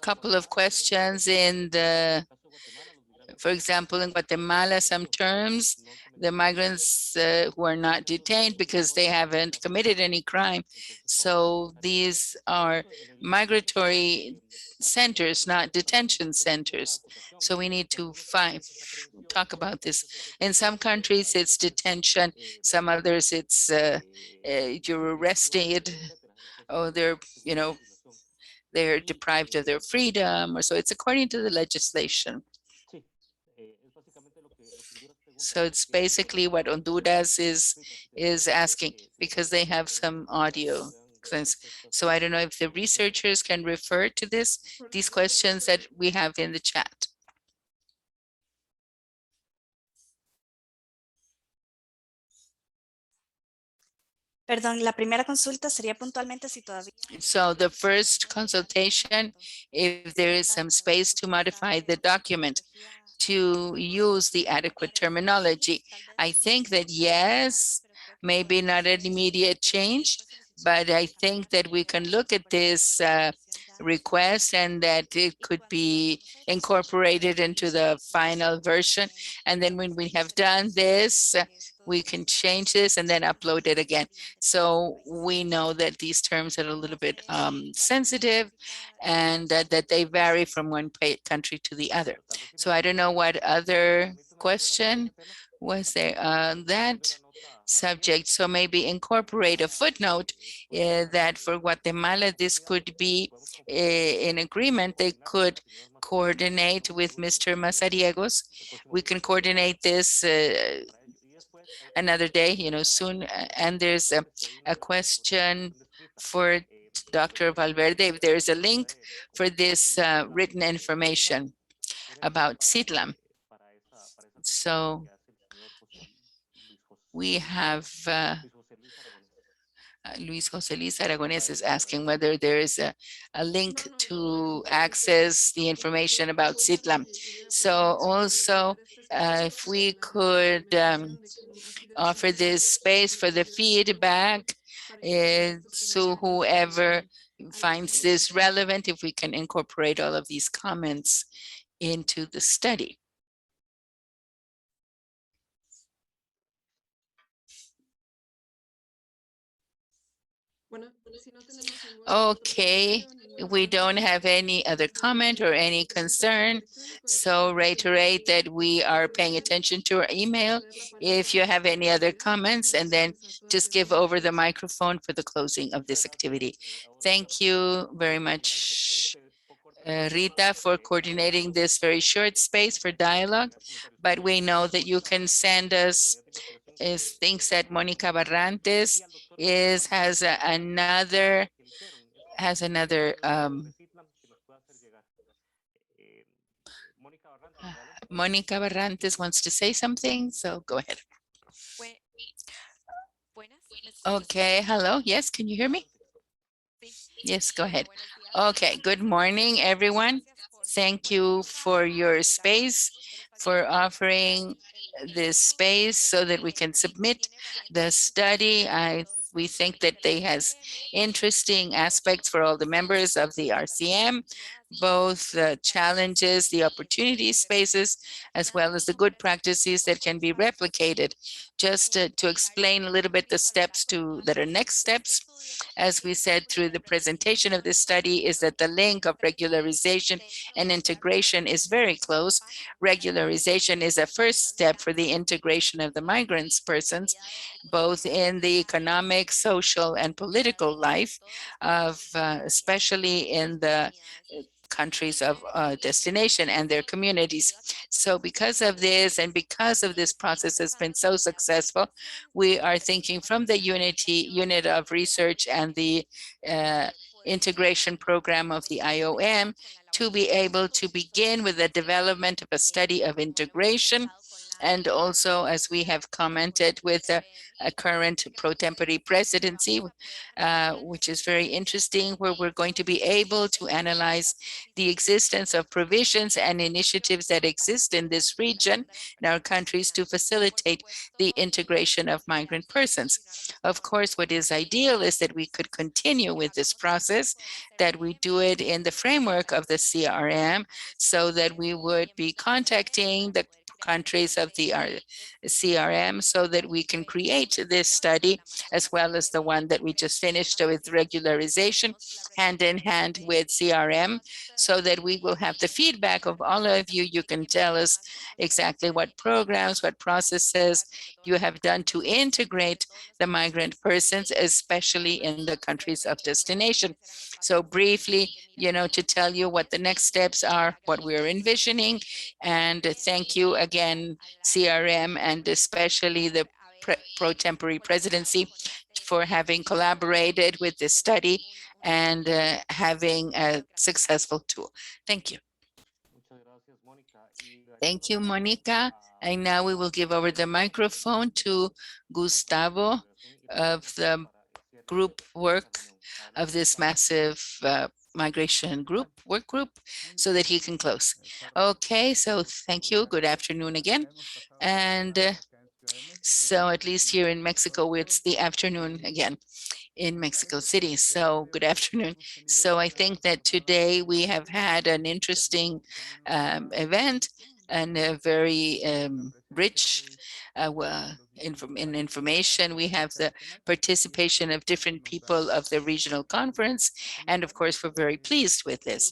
couple of questions in the, for example, in Guatemala, some terms, the migrants who are not detained because they haven't committed any crime. So these are migratory centers, not detention centers. So we need to talk about this. In some countries, it's detention. Some others, it's you're arrested, or they're, they're deprived of their freedom, or so it's according to the legislation. So it's basically what Honduras is asking, because they have some audio. So I don't know if the researchers can refer to these questions that we have in the chat. Perdón, la primera consulta sería puntualmente si todavía. So the first consultation, if there is some space to modify the document to use the adequate terminology. I think that yes, maybe not an immediate change, but I think that we can look at this request and that it could be incorporated into the final version. And then when we have done this, we can change this and then upload it again. So we know that these terms are a little bit sensitive and that they vary from one country to the other. So I don't know what other question was there on that subject. So maybe incorporate a footnote that for Guatemala, this could be in agreement. They could coordinate with Mr. Mazariegos. We can coordinate this another day, soon. And there's a question for Dr. Valverde, if there's a link for this written information about SITLAM. So we have Luis José Luis Aragonés is asking whether there is a link to access the information about SITLAM. So also, if we could offer this space for the feedback, so whoever finds this relevant, if we can incorporate all of these comments into the study. Okay, we don't have any other comment or any concern. So reiterate that we are paying attention to our email. If you have any other comments, and then just give over the microphone for the closing of this activity. Thank you very much, Rita, for coordinating this very short space for dialogue. But we know that you can send us things that Monica Barrantes has another Monica Barrantes wants to say something, so go ahead. Okay, hello, yes, can you hear me? Yes, go ahead. Okay, good morning, everyone. Thank you for your space, for offering this space so that we can submit the study. We think that they has interesting aspects for all the members of the RCM, both the challenges, the opportunity spaces, as well as the good practices that can be replicated. Just to explain a little bit the steps that are next steps, as we said through the presentation of this study, is that the link of regularization and integration is very close. Regularization is a first step for the integration of the migrants persons, both in the economic, social, and political life of, especially in the countries of destination and their communities. So because of this and because of this process has been so successful, we are thinking from the unit of research and the integration program of the IOM to be able to begin with the development of a study of integration And also, as we have commented, with a current pro tempore presidency, which is very interesting, where we're going to be able to analyze the existence of provisions and initiatives that exist in this region, in our countries, to facilitate the integration of migrant persons. Of course, what is ideal is that we could continue with this process, that we do it in the framework of the CRM, so that we would be contacting the countries of the CRM so that we can create this study, as well as the one that we just finished with regularization, hand in hand with CRM, so that we will have the feedback of all of you. You can tell us exactly what programs, what processes you have done to integrate the migrant persons, especially in the countries of destination. So briefly, to tell you what the next steps are, what we're envisioning. And thank you again, CRM, and especially the pro tempore presidency, for having collaborated with this study and having a successful tool. Thank you. Thank you, Monica. And now we will give over the microphone to Gustavo of the group work of this massive migration work group, so that he can close. Okay, so thank you. Good afternoon again. And so at least here in Mexico, it's the afternoon again in Mexico City. So good afternoon. So I think that today we have had an interesting event and a very rich in information. We have the participation of different people of the regional conference, and of course we're very pleased with this.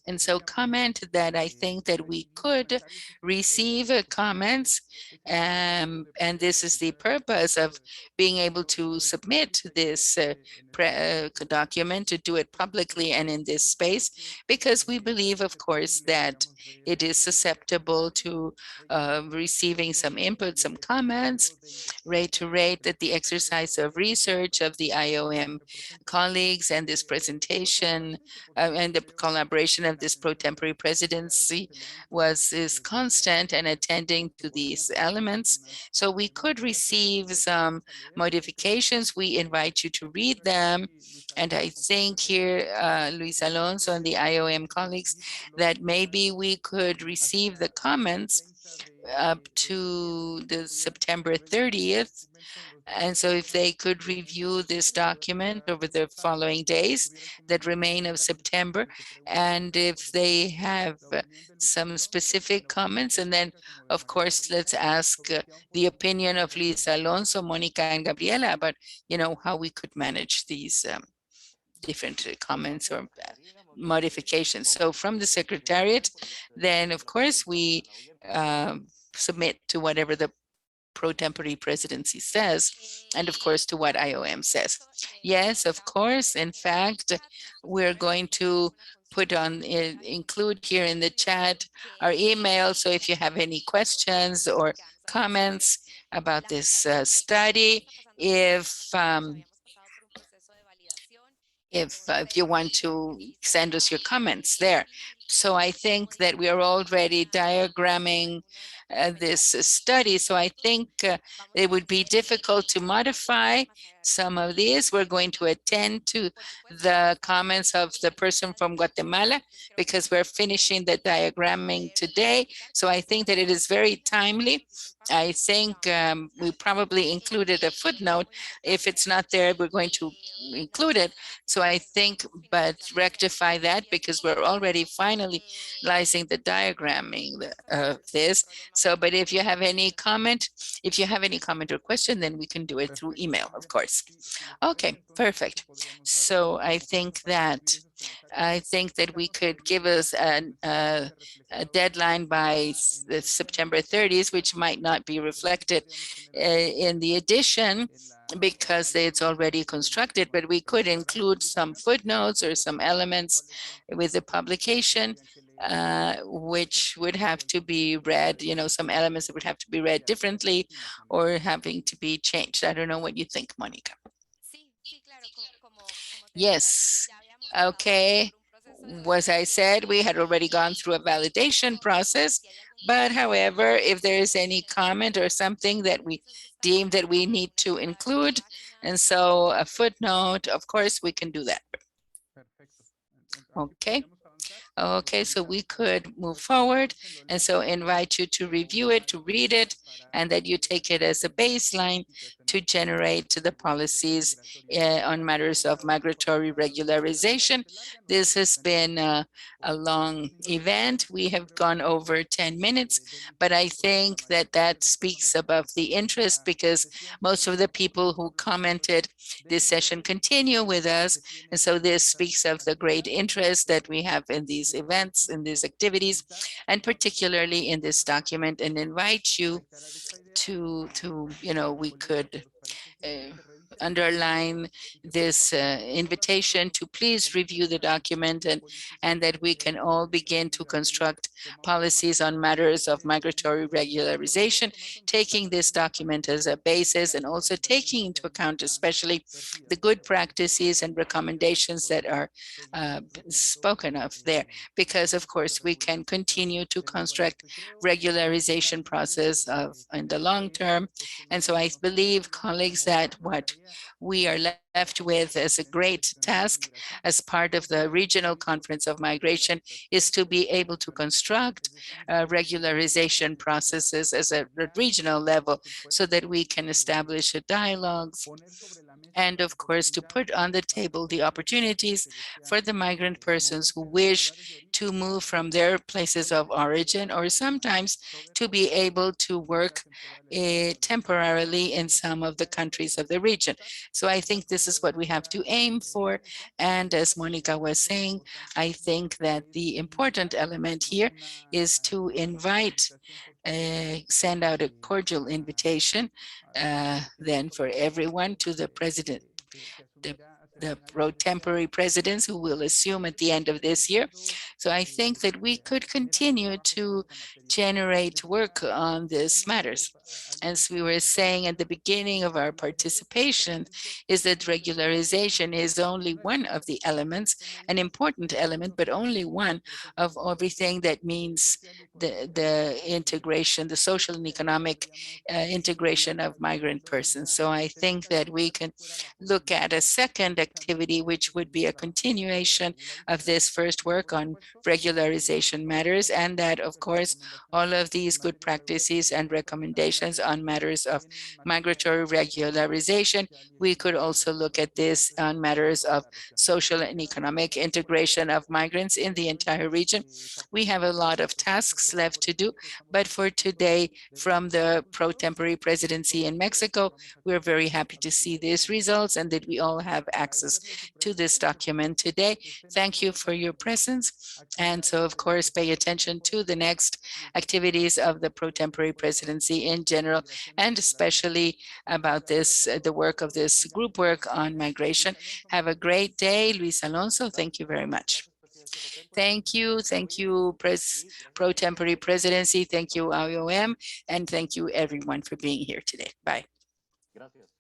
And so comment that I think that we could receive comments, and this is the purpose of being able to submit this document, to do it publicly and in this space, because we believe, of course, that it is susceptible to receiving some input, some comments, reiterate that the exercise of research of the IOM colleagues and this presentation and the collaboration of this pro tempore presidency is constant and attending to these elements. So we could receive some modifications. We invite you to read them. And I think here, Luis Alonso and the IOM colleagues, that maybe we could receive the comments up to the September 30th. And so if they could review this document over the following days that remain of September, and if they have some specific comments, and then of course, let's ask the opinion of Luis Alonso, Monica, and Gabriela about, how we could manage these different comments or modifications. So from the Secretariat, then of course we submit to whatever the pro tempore presidency says, and of course to what IOM says. Yes, of course. In fact, we're going to include here in the chat our email. So if you have any questions or comments about this study, if you want to send us your comments there. So I think that we are already diagramming this study. So I think it would be difficult to modify some of these. We're going to attend to the comments of the person from Guatemala because we're finishing the diagramming today. So I think that it is very timely. I think we probably included a footnote. If it's not there, we're going to include it. So I think, but rectify that because we're already finalizing the diagramming of this. So, but if you have any comment, or question, then we can do it through email, of course. Okay, perfect. So I think that we could give us a deadline by the September 30th, which might not be reflected in the edition because it's already constructed, but we could include some footnotes or some elements with the publication, which would have to be read, some elements that would have to be read differently or having to be changed. I don't know what you think, Monica. Yes, okay. As I said, we had already gone through a validation process, But however, if there is any comment or something that we deem that we need to include, and so a footnote, of course, we can do that. Okay. Okay, so we could move forward, and so invite you to review it, to read it, and that you take it as a baseline to generate the policies on matters of migratory regularization. This has been a long event. We have gone over 10 minutes, but I think that that speaks above the interest, because most of the people who commented this session continue with us. And so this speaks of the great interest that we have in these events, in these activities, and particularly in this document, and invite you to we could underline this invitation to please review the document, and that we can all begin to construct policies on matters of migratory regularization, taking this document as a basis, and also taking into account especially the good practices and recommendations that are spoken of there, because of course we can continue to construct regularization process in the long term. And so I believe, colleagues, that what we are left with as a great task as part of the Regional Conference of Migration is to be able to construct regularization processes as a regional level, so that we can establish a dialogue, and of course to put on the table the opportunities for the migrant persons who wish to move from their places of origin, or sometimes to be able to work temporarily in some of the countries of the region. So I think this is what we have to aim for. And as Monica was saying, I think that the important element here is to invite, send out a cordial invitation then for everyone to the president, the pro tempore presidents who will assume at the end of this year. So I think that we could continue to generate work on these matters. As we were saying at the beginning of our participation, is that regularization is only one of the elements, an important element, but only one of everything that means the integration, the social and economic integration of migrant persons. So I think that we can look at a second activity, which would be a continuation of this first work on regularization matters, and that, of course, all of these good practices and recommendations on matters of migratory regularization, we could also look at this on matters of social and economic integration of migrants in the entire region. We have a lot of tasks left to do, but for today, from the pro tempore presidency in Mexico, we're very happy to see these results and that we all have access to this document today. Thank you for your presence. And so, of course, pay attention to the next activities of the pro tempore presidency in general, and especially about this, the work of this group work on migration. Have a great day, Luis Alonso. Thank you very much. Thank you. Thank you, pro tempore presidency. Thank you, IOM. And thank you, everyone, for being here today. Bye. Gracias.